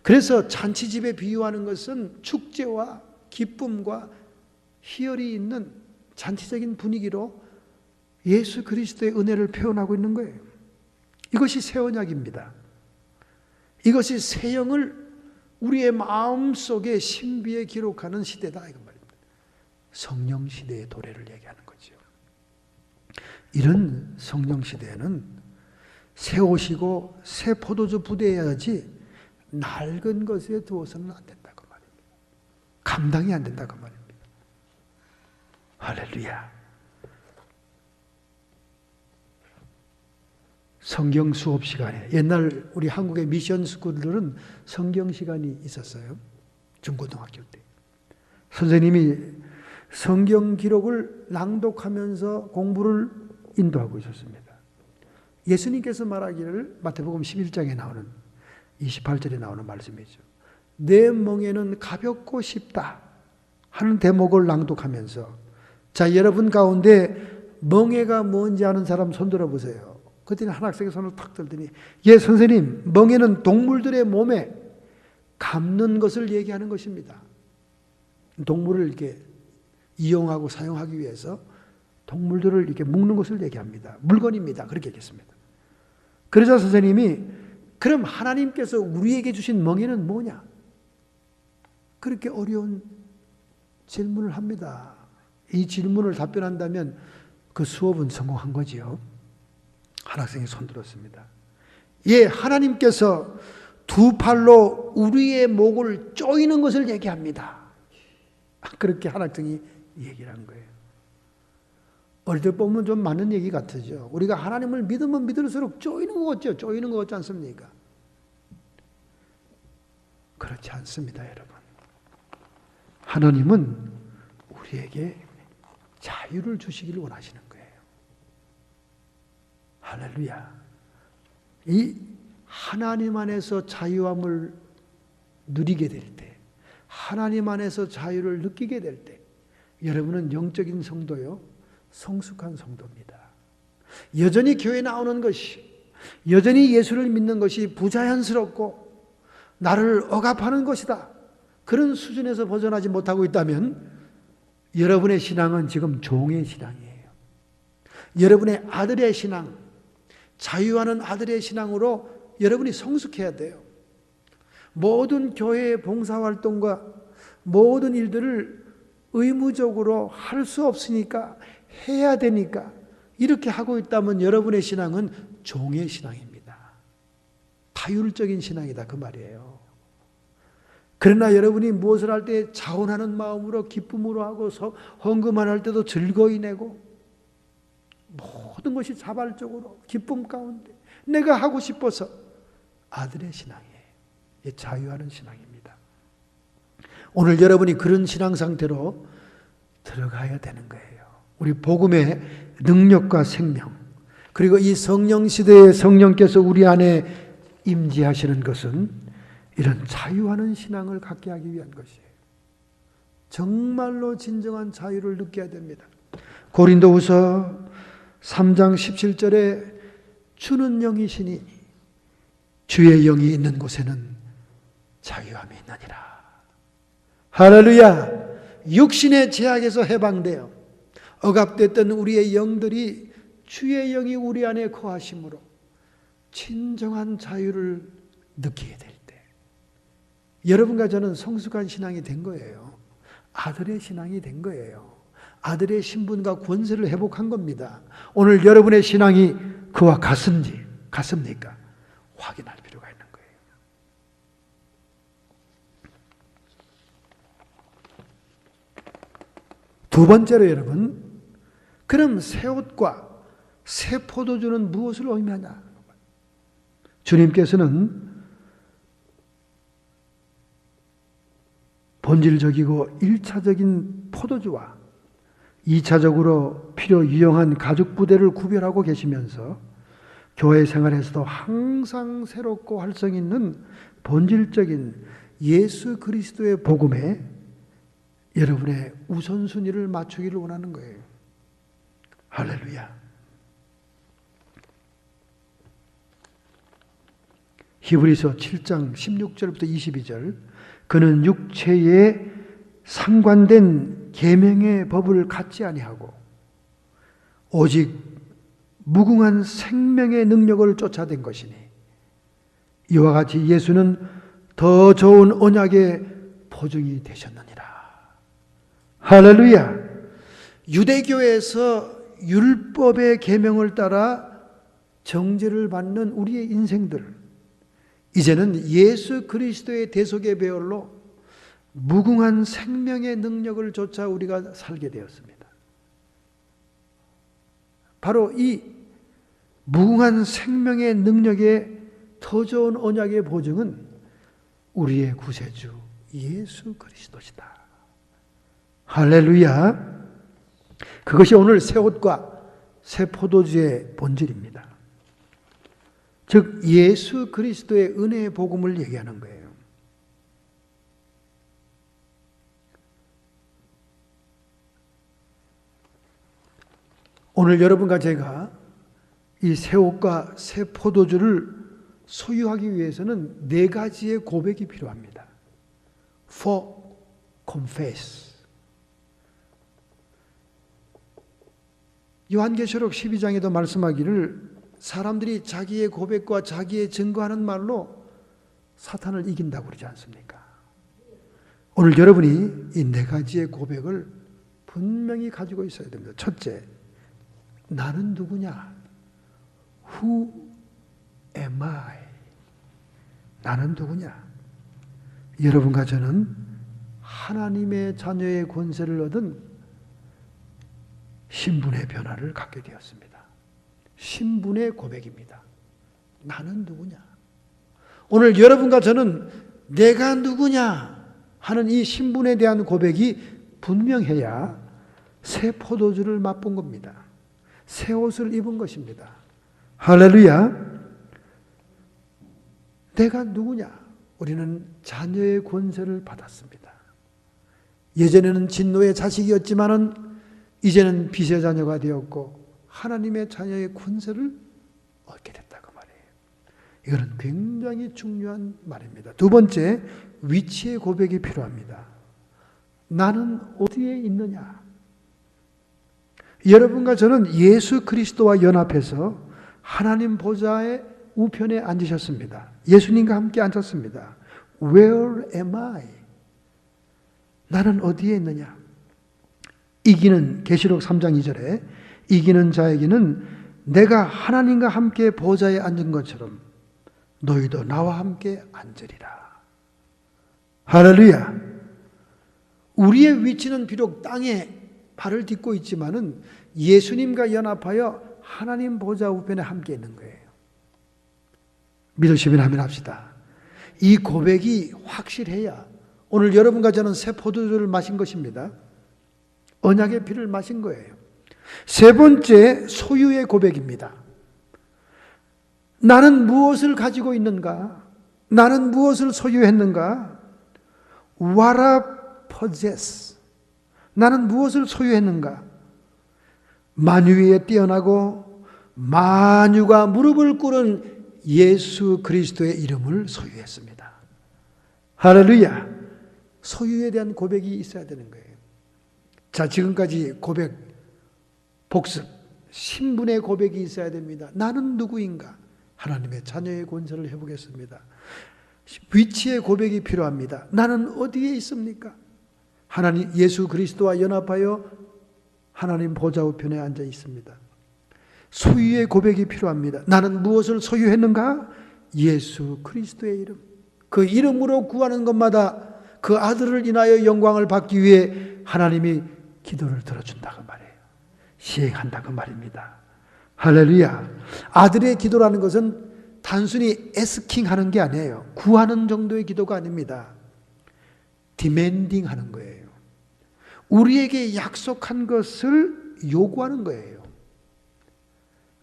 그래서 잔치집에 비유하는 것은 축제와 기쁨과 희열이 있는 잔치적인 분위기로 예수 그리스도의 은혜를 표현하고 있는 거예요. 이것이 새 언약입니다. 이것이 새 영을 우리의 마음속에 신비에 기록하는 시대다 이거 말입니다. 성령 시대의 도래를 얘기하는 거죠. 이런 성령 시대에는 새 옷이고 새 포도주 부대여야지 낡은 것에 두어서는 안 된다고 말입니다. 감당이 안 된다고 말입니다. 할렐루야. 성경 수업 시간에 옛날 우리 한국의 미션 스쿨들은 성경 시간이 있었어요. 중고등학교 때. 선생님이 성경 기록을 낭독하면서 공부를 인도하고 있었습니다. 예수님께서 말하기를 마태복음 11장에 나오는 28절에 나오는 말씀이죠. 내 멍에는 가볍고 쉽다 하는 대목을 낭독하면서 자 여러분 가운데 멍에가 뭔지 아는 사람 손 들어보세요. 그랬더니 한 학생이 손을 탁 들더니 예 선생님 멍에는 동물들의 몸에 감는 것을 얘기하는 것입니다. 동물을 이렇게 이용하고 사용하기 위해서 동물들을 이렇게 묶는 것을 얘기합니다. 물건입니다. 그렇게 얘기했습니다. 그러자 선생님이 그럼 하나님께서 우리에게 주신 멍에는 뭐냐? 그렇게 어려운 질문을 합니다. 이 질문을 답변한다면 그 수업은 성공한 거지요. 한 학생이 손 들었습니다. 예, 하나님께서 두 팔로 우리의 목을 조이는 것을 얘기합니다. 그렇게 한 학생이 얘기를 한 거예요. 얼핏 보면 좀 맞는 얘기 같으죠. 우리가 하나님을 믿으면 믿을수록 쪼이는 것 같죠. 쪼이는 것 같지 않습니까? 그렇지 않습니다, 여러분. 하나님은 우리에게 자유를 주시기를 원하시는 거예요. 할렐루야. 이 하나님 안에서 자유함을 누리게 될 때, 하나님 안에서 자유를 느끼게 될 때, 여러분은 영적인 성도요, 성숙한 성도입니다. 여전히 교회 나오는 것이, 여전히 예수를 믿는 것이 부자연스럽고 나를 억압하는 것이다. 그런 수준에서 벗어나지 못하고 있다면 여러분의 신앙은 지금 종의 신앙이에요. 여러분의 아들의 신앙, 자유하는 아들의 신앙으로 여러분이 성숙해야 돼요. 모든 교회의 봉사활동과 모든 일들을 의무적으로 할 수 없으니까 해야 되니까 이렇게 하고 있다면 여러분의 신앙은 종의 신앙입니다. 타율적인 신앙이다 그 말이에요. 그러나 여러분이 무엇을 할 때 자원하는 마음으로 기쁨으로 하고 헌금만 할 때도 즐거이 내고 모든 것이 자발적으로 기쁨 가운데 내가 하고 싶어서 아들의 신앙이에요. 자유하는 신앙입니다. 오늘 여러분이 그런 신앙 상태로 들어가야 되는 거예요. 우리 복음의 능력과 생명, 그리고 이 성령 시대에 성령께서 우리 안에 임재하시는 것은 이런 자유하는 신앙을 갖게 하기 위한 것이에요. 정말로 진정한 자유를 느껴야 됩니다. 고린도후서 3장 17절에 주는 영이시니 주의 영이 있는 곳에는 자유함이 있느니라. 할렐루야. 육신의 제약에서 해방되어 억압됐던 우리의 영들이 주의 영이 우리 안에 거하심으로 진정한 자유를 느끼게 될 때 여러분과 저는 성숙한 신앙이 된 거예요. 아들의 신앙이 된 거예요. 아들의 신분과 권세를 회복한 겁니다. 오늘 여러분의 신앙이 그와 같습니까? 확인할 필요가 있는 거예요. 두 번째로 여러분, 그럼 새 옷과 새 포도주는 무엇을 의미하냐? 주님께서는 본질적이고 1차적인 포도주와 2차적으로 필요 유용한 가죽 부대를 구별하고 계시면서 교회 생활에서도 항상 새롭고 활성 있는 본질적인 예수 그리스도의 복음에 여러분의 우선순위를 맞추기를 원하는 거예요. 할렐루야. 히브리서 7장 16절부터 22절, 그는 육체에 상관된 계명의 법을 갖지 아니하고 오직 무궁한 생명의 능력을 쫓아낸 것이니 이와 같이 예수는 더 좋은 언약의 보증이 되셨느니라. 할렐루야. 유대교에서 율법의 계명을 따라 정죄를 받는 우리의 인생들, 이제는 예수 그리스도의 대속의 배열로 무궁한 생명의 능력을 쫓아 우리가 살게 되었습니다. 바로 이 무궁한 생명의 능력의 더 좋은 언약의 보증은 우리의 구세주 예수 그리스도시다. 할렐루야. 그것이 오늘 새 옷과 새 포도주의 본질입니다. 즉 예수 그리스도의 은혜의 복음을 얘기하는 거예요. 오늘 여러분과 제가 이 새 옷과 새 포도주를 소유하기 위해서는 4가지의 고백이 필요합니다. For confess. 요한계시록 12장에도 말씀하기를 사람들이 자기의 고백과 자기의 증거하는 말로 사탄을 이긴다고 그러지 않습니까? 오늘 여러분이 이 4가지의 고백을 분명히 가지고 있어야 됩니다. 첫째, 나는 누구냐? Who am I? 나는 누구냐? 여러분과 저는 하나님의 자녀의 권세를 얻은 신분의 변화를 갖게 되었습니다. 신분의 고백입니다. 나는 누구냐? 오늘 여러분과 저는 내가 누구냐 하는 이 신분에 대한 고백이 분명해야 새 포도주를 맛본 겁니다. 새 옷을 입은 것입니다. 할렐루야. 내가 누구냐? 우리는 자녀의 권세를 받았습니다. 예전에는 진노의 자식이었지만은 이제는 빛의 자녀가 되었고 하나님의 자녀의 권세를 얻게 됐다고 말해요. 이거는 굉장히 중요한 말입니다. 두 번째, 위치의 고백이 필요합니다. 나는 어디에 있느냐? 여러분과 저는 예수 그리스도와 연합해서 하나님 보좌의 우편에 앉으셨습니다. 예수님과 함께 앉았습니다. Where am I? 나는 어디에 있느냐? 이기는 계시록 3장 2절에 이기는 자에게는 내가 하나님과 함께 보좌에 앉은 것처럼 너희도 나와 함께 앉으리라. 할렐루야. 우리의 위치는 비록 땅에 발을 딛고 있지만은 예수님과 연합하여 하나님 보좌 우편에 함께 있는 거예요. 믿으시면 아멘 합시다. 이 고백이 확실해야 오늘 여러분과 저는 새 포도주를 마신 것입니다. 언약의 피를 마신 거예요. 세 번째, 소유의 고백입니다. 나는 무엇을 가지고 있는가? 나는 무엇을 소유했는가? What I possess. 나는 무엇을 소유했는가? 만유 위에 뛰어나고 만유가 무릎을 꿇은 예수 그리스도의 이름을 소유했습니다. 할렐루야. 소유에 대한 고백이 있어야 되는 거예요. 자, 지금까지 고백, 복습, 신분의 고백이 있어야 됩니다. 나는 누구인가? 하나님의 자녀의 권세를 해보겠습니다. 위치의 고백이 필요합니다. 나는 어디에 있습니까? 하나님 예수 그리스도와 연합하여 하나님 보좌 우편에 앉아 있습니다. 소유의 고백이 필요합니다. 나는 무엇을 소유했는가? 예수 그리스도의 이름. 그 이름으로 구하는 것마다 그 아들을 인하여 영광을 받기 위해 하나님이 기도를 들어준다고 말이에요. 시행한다고 말입니다. 할렐루야. 아들의 기도라는 것은 단순히 애스킹 하는 게 아니에요. 구하는 정도의 기도가 아닙니다. 디맨딩 하는 거예요. 우리에게 약속한 것을 요구하는 거예요.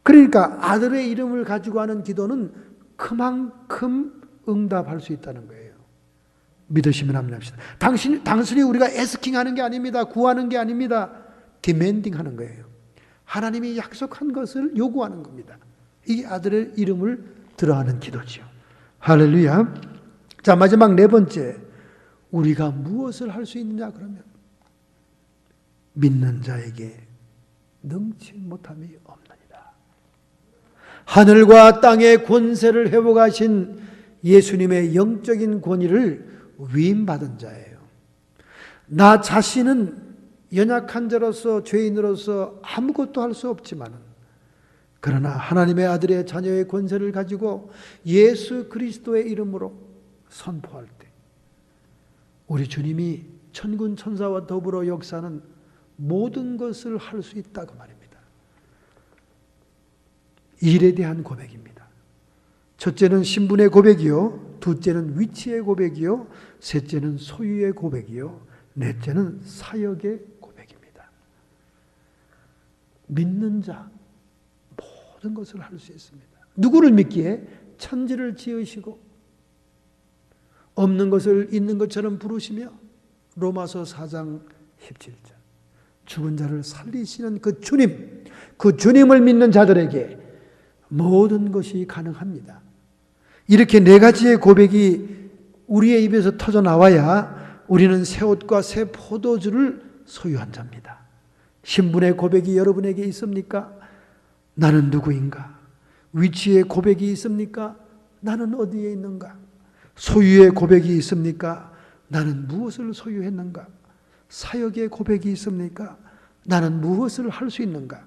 그러니까 아들의 이름을 가지고 하는 기도는 그만큼 응답할 수 있다는 거예요. 믿으시면 합니다. 당신이 우리가 애스킹 하는 게 아닙니다. 구하는 게 아닙니다. 디맨딩 하는 거예요. 하나님이 약속한 것을 요구하는 겁니다. 이게 아들의 이름을 들어하는 기도죠. 할렐루야. 자, 마지막 네 번째. 우리가 무엇을 할 수 있느냐 그러면 믿는 자에게 능치 못함이 없느니라. 하늘과 땅의 권세를 회복하신 예수님의 영적인 권위를 위임받은 자예요. 나 자신은 연약한 자로서 죄인으로서 아무것도 할 수 없지만 그러나 하나님의 아들의 자녀의 권세를 가지고 예수 그리스도의 이름으로 선포할 때 우리 주님이 천군 천사와 더불어 역사하는 모든 것을 할 수 있다고 말입니다. 일에 대한 고백입니다. 첫째는 신분의 고백이요, 둘째는 위치의 고백이요, 셋째는 소유의 고백이요, 넷째는 사역의 고백입니다. 믿는 자 모든 것을 할 수 있습니다. 누구를 믿기에? 천지를 지으시고 없는 것을 있는 것처럼 부르시며 로마서 4장 17절 죽은 자를 살리시는 그 주님을 믿는 자들에게 모든 것이 가능합니다. 이렇게 네 가지의 고백이 우리의 입에서 터져 나와야 우리는 새 옷과 새 포도주를 소유한 자입니다. 신분의 고백이 여러분에게 있습니까? 나는 누구인가? 위치의 고백이 있습니까? 나는 어디에 있는가? 소유의 고백이 있습니까? 나는 무엇을 소유했는가? 사역의 고백이 있습니까? 나는 무엇을 할 수 있는가?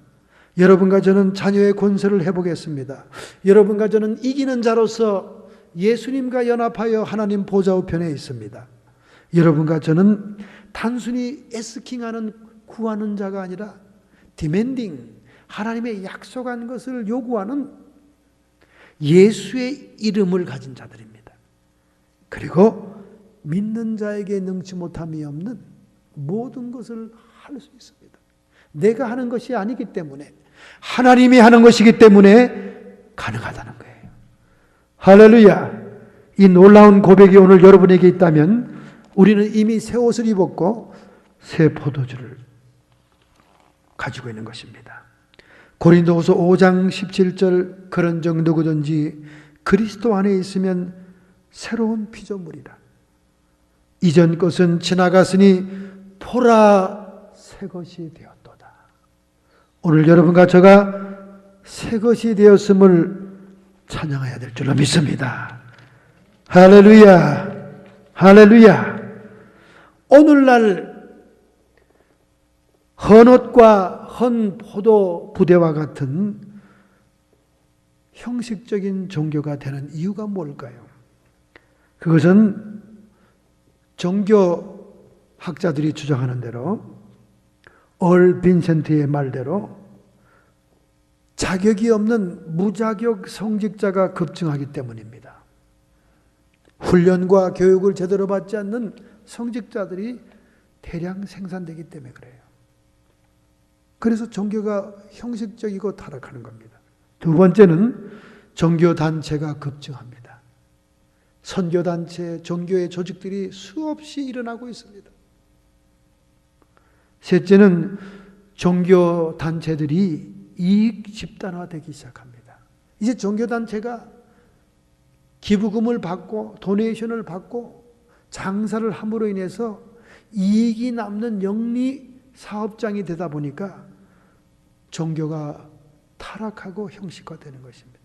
여러분과 저는 자녀의 권세를 해보겠습니다. 여러분과 저는 이기는 자로서 예수님과 연합하여 하나님 보좌 우편에 있습니다. 여러분과 저는 단순히 애스킹하는 구하는 자가 아니라 디맨딩, 하나님의 약속한 것을 요구하는 예수의 이름을 가진 자들입니다. 그리고 믿는 자에게 능치 못함이 없는 모든 것을 할 수 있습니다. 내가 하는 것이 아니기 때문에 하나님이 하는 것이기 때문에 가능하다는 거예요. 할렐루야. 이 놀라운 고백이 오늘 여러분에게 있다면 우리는 이미 새 옷을 입었고 새 포도주를 가지고 있는 것입니다. 고린도후서 5장 17절 그런즉 누구든지 그리스도 안에 있으면 새로운 피조물이라. 이전 것은 지나갔으니 보라 새 것이 되었도다. 오늘 여러분과 제가 새 것이 되었음을 찬양해야 될 줄로 믿습니다. 할렐루야, 할렐루야. 오늘날 헌 옷과 헌 포도 부대와 같은 형식적인 종교가 되는 이유가 뭘까요? 그것은 종교학자들이 주장하는 대로, 얼 빈센트의 말대로 자격이 없는 무자격 성직자가 급증하기 때문입니다. 훈련과 교육을 제대로 받지 않는 성직자들이 대량 생산되기 때문에 그래요. 그래서 종교가 형식적이고 타락하는 겁니다. 두 번째는 종교단체가 급증합니다. 선교단체, 종교의 조직들이 수없이 일어나고 있습니다. 셋째는 종교단체들이 이익 집단화되기 시작합니다. 이제 종교단체가 기부금을 받고 도네이션을 받고 장사를 함으로 인해서 이익이 남는 영리 사업장이 되다 보니까 종교가 타락하고 형식화되는 것입니다.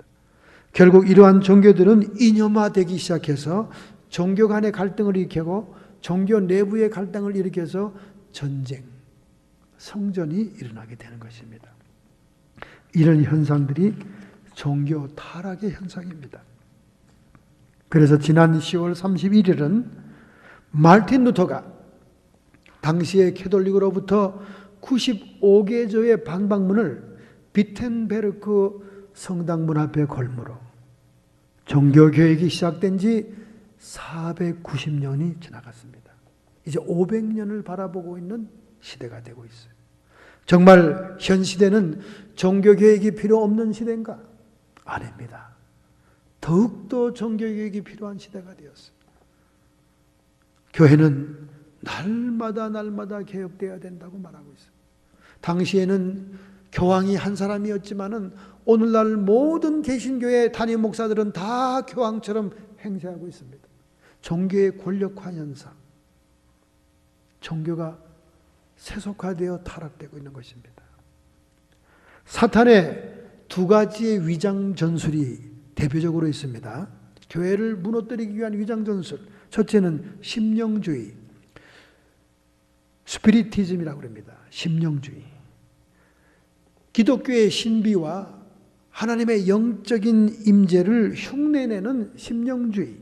결국 이러한 종교들은 이념화되기 시작해서 종교 간의 갈등을 일으키고 종교 내부의 갈등을 일으켜서 전쟁, 성전이 일어나게 되는 것입니다. 이런 현상들이 종교 타락의 현상입니다. 그래서 지난 10월 31일은 마르틴 루터가 당시의 캐톨릭으로부터 95개조의 반박문을 비텐베르크 성당 문 앞에 걸므로 종교개혁이 시작된 지 490년이 지나갔습니다. 이제 500년을 바라보고 있는 시대가 되고 있어요. 정말 현 시대는 종교개혁이 필요 없는 시대인가? 아닙니다. 더욱더 종교개혁이 필요한 시대가 되었어요. 교회는 날마다 개혁되어야 된다고 말하고 있어요. 당시에는 교황이 한 사람이었지만은 오늘날 모든 개신교회 담임 목사들은 다 교황처럼 행세하고 있습니다. 종교의 권력화 현상, 종교가 세속화되어 타락되고 있는 것입니다. 사탄의 두 가지의 위장 전술이 대표적으로 있습니다. 교회를 무너뜨리기 위한 위장 전술. 첫째는 심령주의, 스피리티즘이라고 합니다. 심령주의. 기독교의 신비와 하나님의 영적인 임재를 흉내내는 심령주의.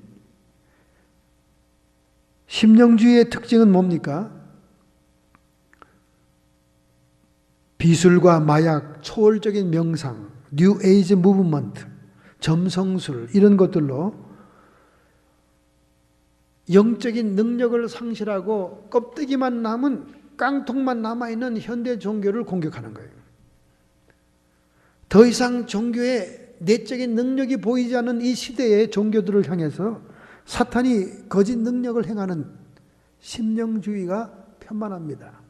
심령주의의 특징은 뭡니까? 비술과 마약, 초월적인 명상, 뉴 에이지 무브먼트, 점성술 이런 것들로 영적인 능력을 상실하고 껍데기만 남은 깡통만 남아있는 현대 종교를 공격하는 거예요. 더 이상 종교에 내적인 능력이 보이지 않는 이 시대의 종교들을 향해서 사탄이 거짓 능력을 행하는 심령주의가 편만합니다.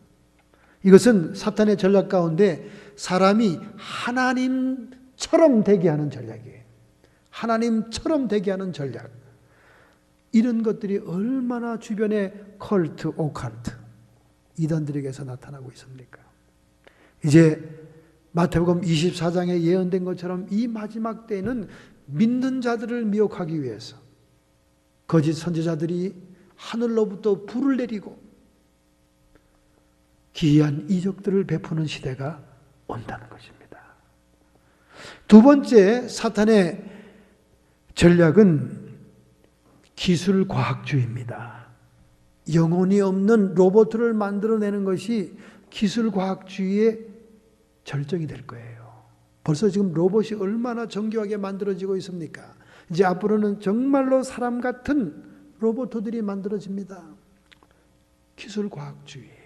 이것은 사탄의 전략 가운데 사람이 하나님처럼 되게 하는 전략이에요. 하나님처럼 되게 하는 전략. 이런 것들이 얼마나 주변의 컬트, 오컬트, 이단들에게서 나타나고 있습니까? 이제 마태복음 24장에 예언된 것처럼 이 마지막 때에는 믿는 자들을 미혹하기 위해서 거짓 선지자들이 하늘로부터 불을 내리고 기이한 이적들을 베푸는 시대가 온다는 것입니다. 두 번째 사탄의 전략은 기술과학주의입니다. 영혼이 없는 로봇을 만들어내는 것이 기술과학주의의 절정이 될 거예요. 벌써 지금 로봇이 얼마나 정교하게 만들어지고 있습니까? 이제 앞으로는 정말로 사람 같은 로봇들이 만들어집니다. 기술과학주의예요.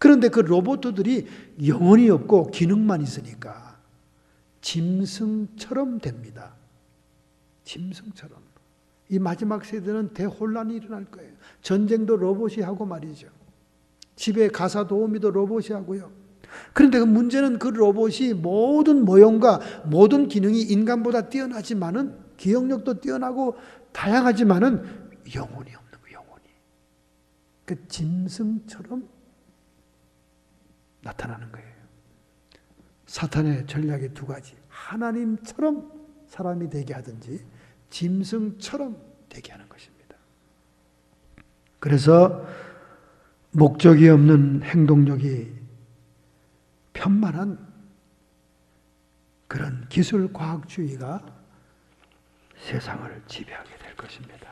그런데 그 로봇들이 영혼이 없고 기능만 있으니까 짐승처럼 됩니다. 짐승처럼. 이 마지막 세대는 대혼란이 일어날 거예요. 전쟁도 로봇이 하고 말이죠. 집에 가사 도우미도 로봇이 하고요. 그런데 그 문제는 그 로봇이 모든 모형과 모든 기능이 인간보다 뛰어나지만은 기억력도 뛰어나고 다양하지만은 영혼이 없는 거예요. 영혼이. 그 짐승처럼 나타나는 거예요. 사탄의 전략이 두 가지. 하나님처럼 사람이 되게 하든지 짐승처럼 되게 하는 것입니다. 그래서 목적이 없는 행동력이 편만한 그런 기술 과학주의가 세상을 지배하게 될 것입니다.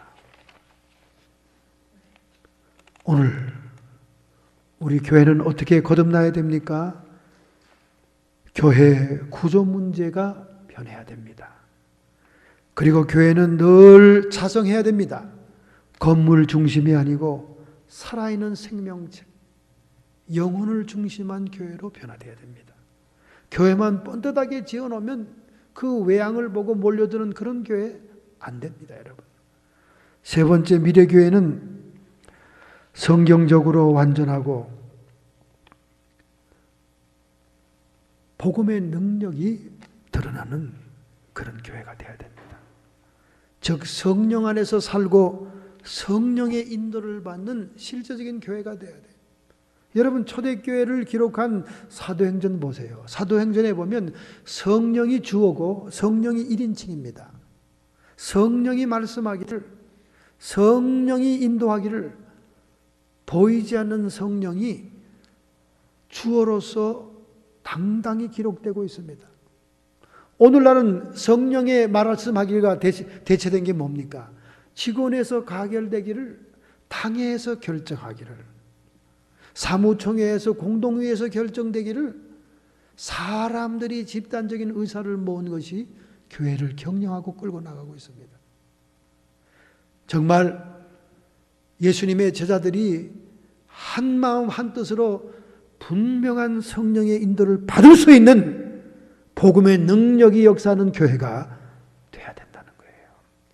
오늘 우리 교회는 어떻게 거듭나야 됩니까? 교회 구조 문제가 변해야 됩니다. 그리고 교회는 늘 자성해야 됩니다. 건물 중심이 아니고 살아있는 생명체, 영혼을 중심한 교회로 변화되어야 됩니다. 교회만 뻔듯하게 지어놓으면 그 외양을 보고 몰려드는 그런 교회 안 됩니다, 여러분. 세 번째, 미래교회는 성경적으로 완전하고 복음의 능력이 드러나는 그런 교회가 되어야 됩니다. 즉 성령 안에서 살고 성령의 인도를 받는 실제적인 교회가 되어야 돼요. 여러분 초대교회를 기록한 사도행전 보세요. 사도행전에 보면 성령이 주어고 성령이 1인칭입니다. 성령이 말씀하기를, 성령이 인도하기를, 보이지 않는 성령이 주어로서 당당히 기록되고 있습니다. 오늘날은 성령의 말씀하기가 대체된 게 뭡니까? 직원에서 가결되기를, 당회에서 결정하기를, 사무총회에서 공동회에서 결정되기를, 사람들이 집단적인 의사를 모은 것이 교회를 경영하고 끌고 나가고 있습니다. 정말 예수님의 제자들이 한 마음 한 뜻으로 분명한 성령의 인도를 받을 수 있는 복음의 능력이 역사하는 교회가 돼야 된다는 거예요.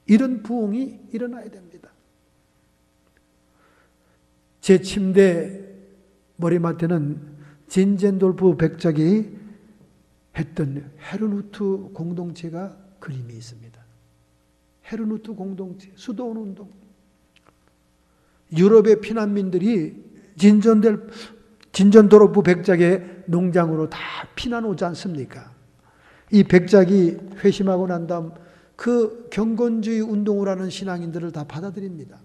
이런 부흥이 일어나야 됩니다. 제 침대 머리맡에는 진젠돌프 백작이 했던 헤르누트 공동체가 그림이 있습니다. 헤르누트 공동체, 수도원 운동. 유럽의 피난민들이 진전도르프 백작의 농장으로 다 피난 오지 않습니까? 이 백작이 회심하고 난 다음 그 경건주의 운동을 하는 신앙인들을 다 받아들입니다.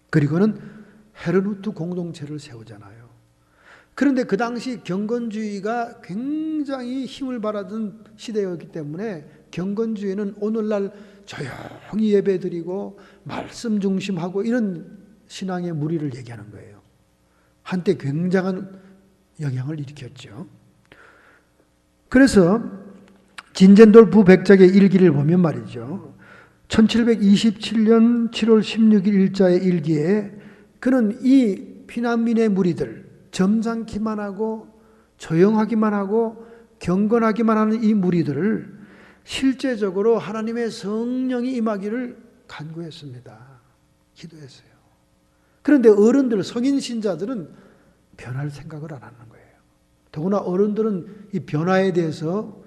그리고는 헤르누트 공동체를 세우잖아요. 그런데 그 당시 경건주의가 굉장히 힘을 발하던 시대였기 때문에 경건주의는 오늘날 조용히 예배드리고 말씀 중심하고 이런 신앙의 무리를 얘기하는 거예요. 한때 굉장한 영향을 일으켰죠. 그래서 진젠돌프 백작의 일기를 보면 말이죠. 1727년 7월 16일 일자의 일기에 그는 이 피난민의 무리들, 점잖기만 하고 조용하기만 하고 경건하기만 하는 이 무리들을 실제적으로 하나님의 성령이 임하기를 간구했습니다. 기도했어요. 그런데 어른들, 성인 신자들은 변할 생각을 안 하는 거예요. 더구나 어른들은 이 변화에 대해서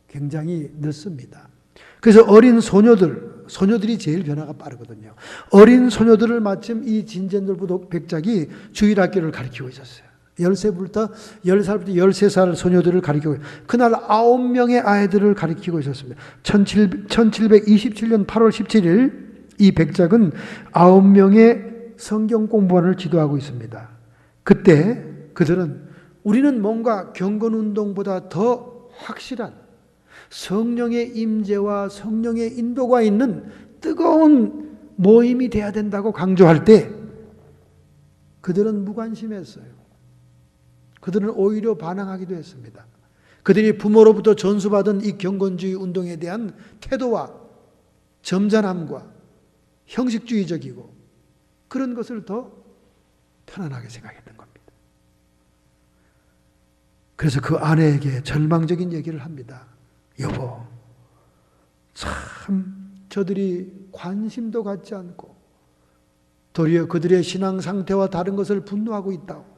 굉장히 늦습니다. 그래서 어린 소녀들이 제일 변화가 빠르거든요. 어린 소녀들을 마침 이 진젠돌프 백작이 주일학교를 가르치고 있었어요. 10살부터 13살 소녀들을 가르치고, 그날 9명의 아이들을 가르치고 있었습니다. 1727년 8월 17일 이 백작은 9명의 성경 공부원을 지도하고 있습니다. 그때 그들은 우리는 뭔가 경건운동보다 더 확실한 성령의 임재와 성령의 인도가 있는 뜨거운 모임이 돼야 된다고 강조할 때 그들은 무관심했어요. 그들은 오히려 반항하기도 했습니다. 그들이 부모로부터 전수받은 이 경건주의 운동에 대한 태도와 점잖함과 형식주의적이고 그런 것을 더 편안하게 생각했던 겁니다. 그래서 그 아내에게 절망적인 얘기를 합니다. 여보, 참 저들이 관심도 갖지 않고 도리어 그들의 신앙 상태와 다른 것을 분노하고 있다고.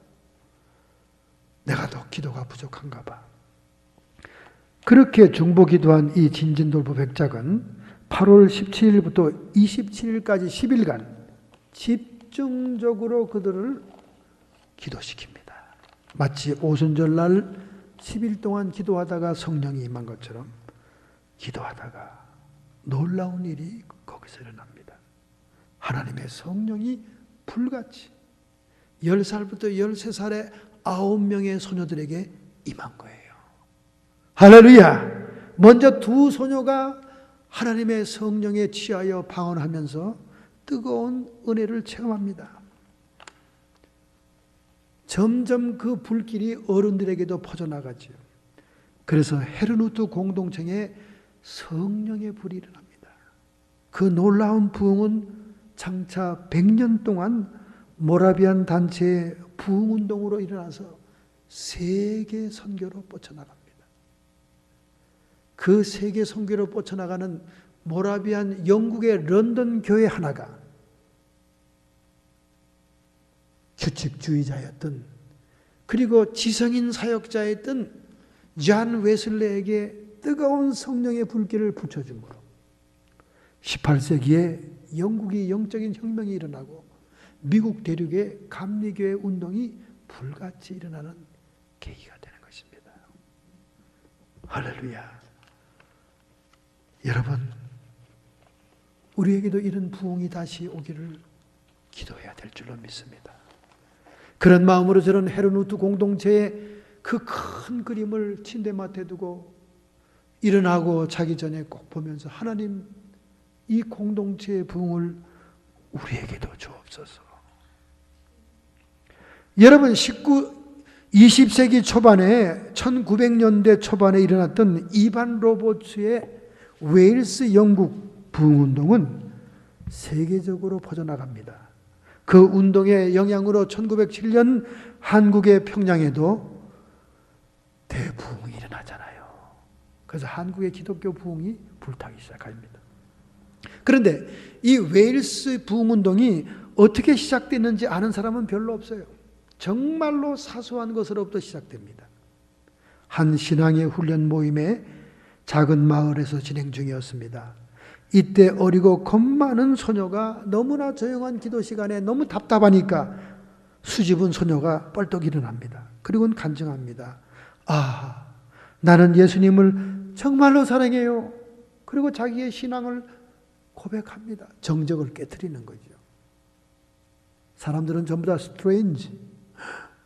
내가 더 기도가 부족한가 봐. 그렇게 중보기도한 이 진진돌프 백작은 8월 17일부터 27일까지 10일간 집중적으로 그들을 기도시킵니다. 마치 오순절날 10일 동안 기도하다가 성령이 임한 것처럼 기도하다가 놀라운 일이 거기서 일어납니다. 하나님의 성령이 불같이 10살부터 13살의 9명의 소녀들에게 임한 거예요. 할렐루야! 먼저 두 소녀가 하나님의 성령에 취하여 방언하면서 뜨거운 은혜를 체험합니다. 점점 그 불길이 어른들에게도 퍼져나가죠. 그래서 헤르누트 공동체에 성령의 불이 일어납니다. 그 놀라운 부흥은 장차 100년 동안 모라비안 단체의 부흥운동으로 일어나서 세계 선교로 뻗쳐나갑니다. 그 세계 선교로 뻗쳐나가는 모라비안 영국의 런던 교회 하나가 규칙주의자였던 그리고 지성인 사역자였던 잔 웨슬레에게 뜨거운 성령의 불길을 붙여줌으로 18세기에 영국이 영적인 혁명이 일어나고 미국 대륙의 감리교회 운동이 불같이 일어나는 계기가 되는 것입니다. 할렐루야. 여러분, 우리에게도 이런 부흥이 다시 오기를 기도해야 될 줄로 믿습니다. 그런 마음으로 저는 헤르누트 공동체의 그 큰 그림을 침대맡에 두고 일어나고 자기 전에 꼭 보면서 하나님, 이 공동체의 부흥을 우리에게도 주옵소서. 여러분, 20세기 초반에 1900년대 초반에 일어났던 이반 로버츠의 웨일스 영국 부흥운동은 세계적으로 퍼져나갑니다. 그 운동의 영향으로 1907년 한국의 평양에도 대부흥이 일어나잖아요. 그래서 한국의 기독교 부흥이 불타기 시작합니다. 그런데 이 웨일스 부흥운동이 어떻게 시작됐는지 아는 사람은 별로 없어요. 정말로 사소한 것으로부터 시작됩니다. 한 신앙의 훈련 모임에 작은 마을에서 진행 중이었습니다. 이때 어리고 겁 많은 소녀가 너무나 조용한 기도 시간에 너무 답답하니까 수줍은 소녀가 뻘떡 일어납니다. 그리고는 간증합니다. 아, 나는 예수님을 정말로 사랑해요. 그리고 자기의 신앙을 고백합니다. 정적을 깨트리는 거죠. 사람들은 전부 다 스트레인지.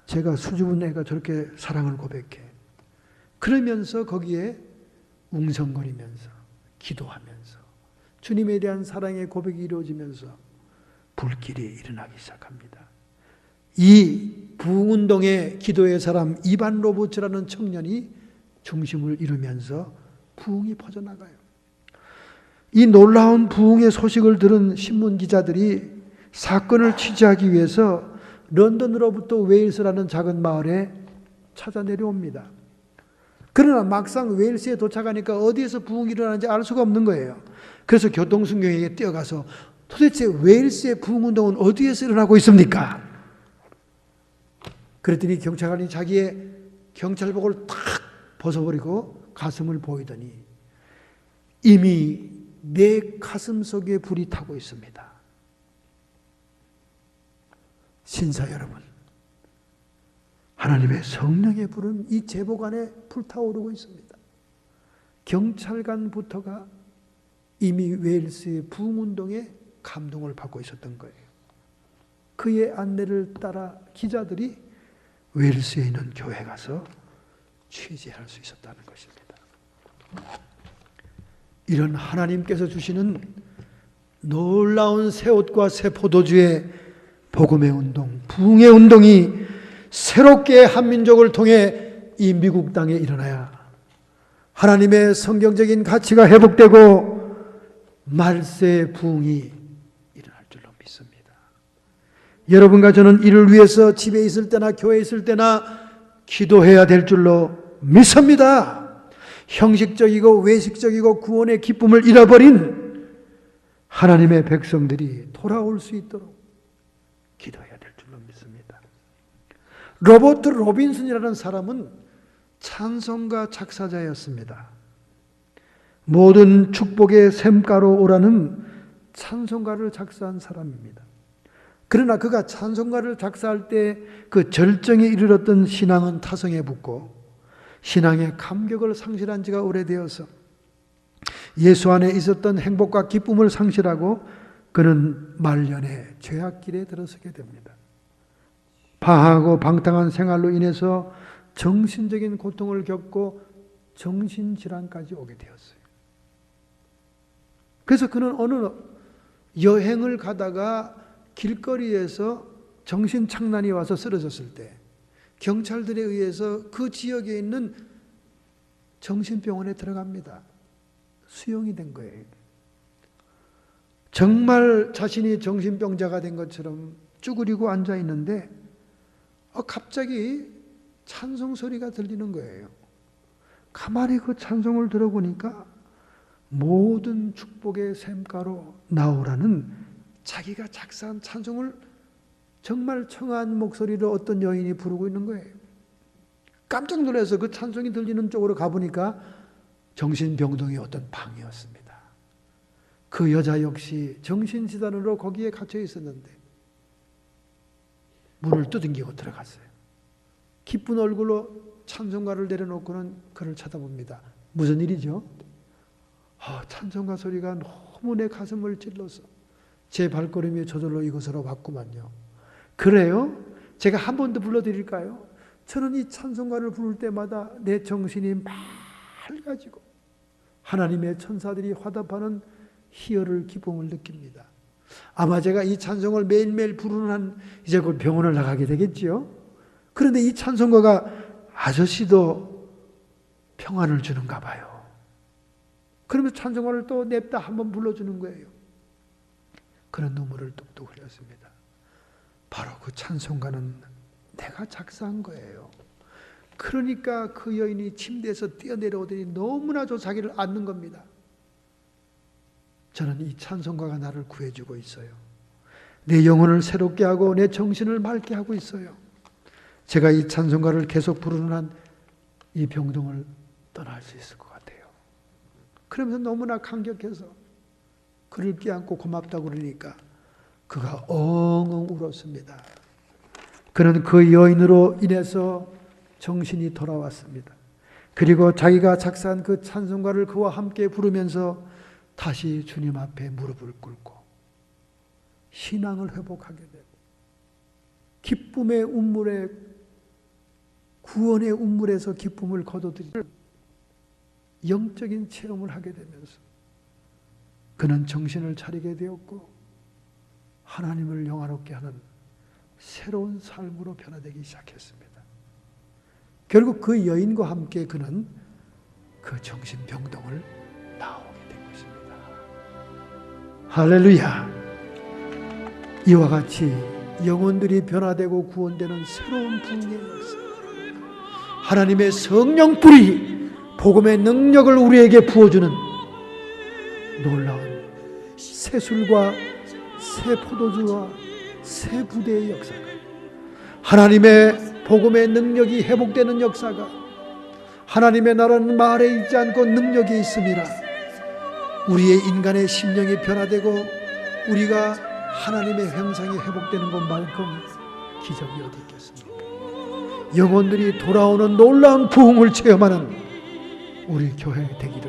제가 수줍은 애가 저렇게 사랑을 고백해. 그러면서 거기에 웅성거리면서 기도하면서 주님에 대한 사랑의 고백이 이루어지면서 불길이 일어나기 시작합니다. 이 부흥운동의 기도의 사람 이반 로버츠라는 청년이 중심을 이루면서 부흥이 퍼져나가요. 이 놀라운 부흥의 소식을 들은 신문 기자들이 사건을 취재하기 위해서 런던으로부터 웨일스라는 작은 마을에 찾아 내려옵니다. 그러나 막상 웨일스에 도착하니까 어디에서 부흥이 일어나는지 알 수가 없는 거예요. 그래서 교통순경에게 뛰어가서 도대체 웨일스의 부흥운동은 어디에서 일어나고 있습니까? 그랬더니 경찰관이 자기의 경찰복을 탁 벗어버리고 가슴을 보이더니 이미 내 가슴 속에 불이 타고 있습니다. 신사 여러분, 하나님의 성령의 불은 이 제복 안에 불타오르고 있습니다. 경찰관부터가 이미 웨일스의 부흥운동에 감동을 받고 있었던 거예요. 그의 안내를 따라 기자들이 웨일스에 있는 교회에 가서 취재할 수 있었다는 것입니다. 이런 하나님께서 주시는 놀라운 새 옷과 새 포도주의 복음의 운동, 부흥의 운동이 새롭게 한민족을 통해 이 미국 땅에 일어나야 하나님의 성경적인 가치가 회복되고 말세의 부흥이 일어날 줄로 믿습니다. 여러분과 저는 이를 위해서 집에 있을 때나 교회에 있을 때나 기도해야 될 줄로 믿습니다. 형식적이고 외식적이고 구원의 기쁨을 잃어버린 하나님의 백성들이 돌아올 수 있도록 기도해야 될 줄로 믿습니다. 로버트 로빈슨이라는 사람은 찬송가 작사자였습니다. 모든 축복의 샘가로 오라는 찬송가를 작사한 사람입니다. 그러나 그가 찬송가를 작사할 때 그 절정에 이르렀던 신앙은 타성에 붙고 신앙의 감격을 상실한 지가 오래되어서 예수 안에 있었던 행복과 기쁨을 상실하고 그는 말년에 죄악길에 들어서게 됩니다. 파하고 방탕한 생활로 인해서 정신적인 고통을 겪고 정신질환까지 오게 되었어요. 그래서 그는 어느 여행을 가다가 길거리에서 정신착란이 와서 쓰러졌을 때 경찰들에 의해서 그 지역에 있는 정신병원에 들어갑니다. 수용이 된 거예요. 정말 자신이 정신병자가 된 것처럼 쭈그리고 앉아 있는데 갑자기 찬송 소리가 들리는 거예요. 가만히 그 찬송을 들어보니까 모든 축복의 샘가로 나오라는 자기가 작사한 찬송을 정말 청아한 목소리로 어떤 여인이 부르고 있는 거예요. 깜짝 놀라서 그 찬송이 들리는 쪽으로 가보니까 정신병동의 어떤 방이었습니다. 그 여자 역시 정신질환으로 거기에 갇혀 있었는데 문을 두들기고 들어갔어요. 기쁜 얼굴로 찬송가를 내려놓고는 그를 쳐다봅니다. 무슨 일이죠? 찬송가 소리가 너무 내 가슴을 찔러서 제 발걸음이 저절로 이곳으로 왔구만요. 그래요? 제가 한 번 더 불러드릴까요? 저는 이 찬송가를 부를 때마다 내 정신이 맑아지고 하나님의 천사들이 화답하는 희열을 기쁨을 느낍니다. 아마 제가 이 찬송을 매일매일 부르는 한 이제 곧 병원을 나가게 되겠지요. 그런데 이 찬송가가 아저씨도 평안을 주는가 봐요. 그러면서 찬송가를 또 냅다 한번 불러주는 거예요. 그런 눈물을 뚝뚝 흘렸습니다. 바로 그 찬송가는 내가 작사한 거예요. 그러니까 그 여인이 침대에서 뛰어내려오더니 너무나도 자기를 안는 겁니다. 저는 이 찬송가가 나를 구해주고 있어요. 내 영혼을 새롭게 하고 내 정신을 맑게 하고 있어요. 제가 이 찬송가를 계속 부르는 한 이 병동을 떠날 수 있을 것 같아요. 그러면서 너무나 감격해서 그를 껴안고 고맙다고 그러니까 그가 엉엉 울었습니다. 그는 그 여인으로 인해서 정신이 돌아왔습니다. 그리고 자기가 작사한 그 찬송가를 그와 함께 부르면서 다시 주님 앞에 무릎을 꿇고 신앙을 회복하게 되고 기쁨의 운물에 구원의 운물에서 기쁨을 거둬들이는 영적인 체험을 하게 되면서 그는 정신을 차리게 되었고 하나님을 영화롭게 하는 새로운 삶으로 변화되기 시작했습니다. 결국 그 여인과 함께 그는 그 정신병동을 나오게 된 것입니다. 할렐루야! 이와 같이 영혼들이 변화되고 구원되는 새로운 부흥의 역사, 하나님의 성령 뿌리, 복음의 능력을 우리에게 부어주는 놀라운 새 술과 새 포도주와 새 부대의 역사가, 하나님의 복음의 능력이 회복되는 역사가, 하나님의 나라는 말에 있지 않고 능력이 있음이라, 우리의 인간의 심령이 변화되고 우리가 하나님의 형상이 회복되는 것만큼 기적이 어디 있겠습니까? 영혼들이 돌아오는 놀라운 부흥을 체험하는 우리 교회 되기를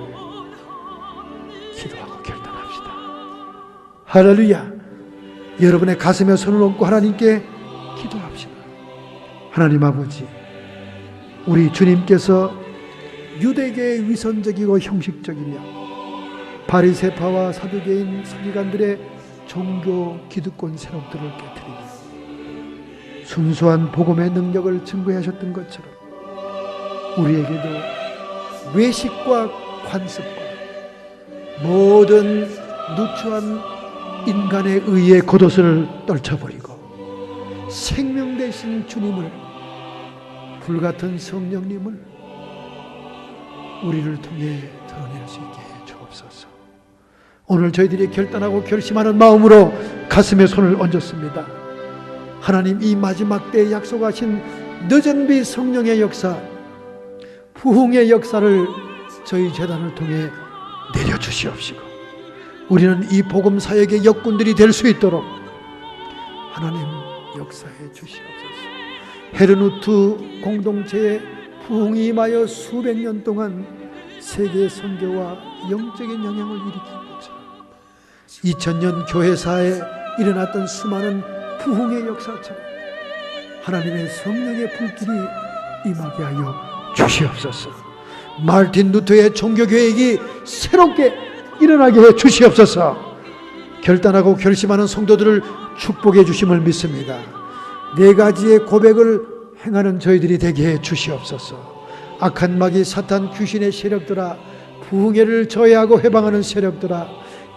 기도하고 결단합시다. 할렐루야! 여러분의 가슴에 손을 얹고 하나님께 기도합시다. 하나님 아버지, 우리 주님께서 유대계의 위선적이고 형식적이며 바리새파와 사두개인 서기관들의 종교 기득권 세력들을 깨뜨리며 순수한 복음의 능력을 증거하셨던 것처럼 우리에게도 외식과 관습과 모든 누추한 인간의 의의 겉옷을 떨쳐버리고 생명 되신 주님을, 불같은 성령님을 우리를 통해 드러낼 수 있게 해 주옵소서. 오늘 저희들이 결단하고 결심하는 마음으로 가슴에 손을 얹었습니다. 하나님, 이 마지막 때에 약속하신 늦은 비 성령의 역사, 부흥의 역사를 저희 재단을 통해 내려주시옵시고 우리는 이 복음 사역의 역군들이 될 수 있도록 하나님 역사해 주시옵소서. 헤르누트 공동체의 부흥이 임하여 수백 년 동안 세계 선교와 영적인 영향을 일으킨 것처럼 2000년 교회사에 일어났던 수많은 부흥의 역사처럼 하나님의 성령의 불길이 임하게 하여 주시옵소서. 마르틴 루터의 종교개혁이 새롭게 일어나게 해 주시옵소서. 결단하고 결심하는 성도들을 축복해 주심을 믿습니다. 4가지의 고백을 행하는 저희들이 되게 해 주시옵소서. 악한 마귀 사탄 귀신의 세력들아, 부흥회를 저해하고 해방하는 세력들아,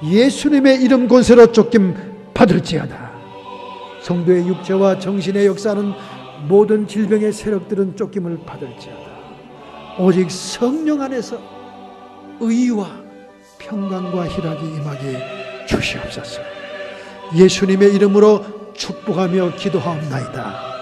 예수님의 이름 권세로 쫓김 받을지어다. 성도의 육체와 정신의 역사는 모든 질병의 세력들은 쫓김을 받을지어다. 오직 성령 안에서 의와 평강과 희락이 임하게 주시옵소서. 예수님의 이름으로 축복하며 기도하옵나이다.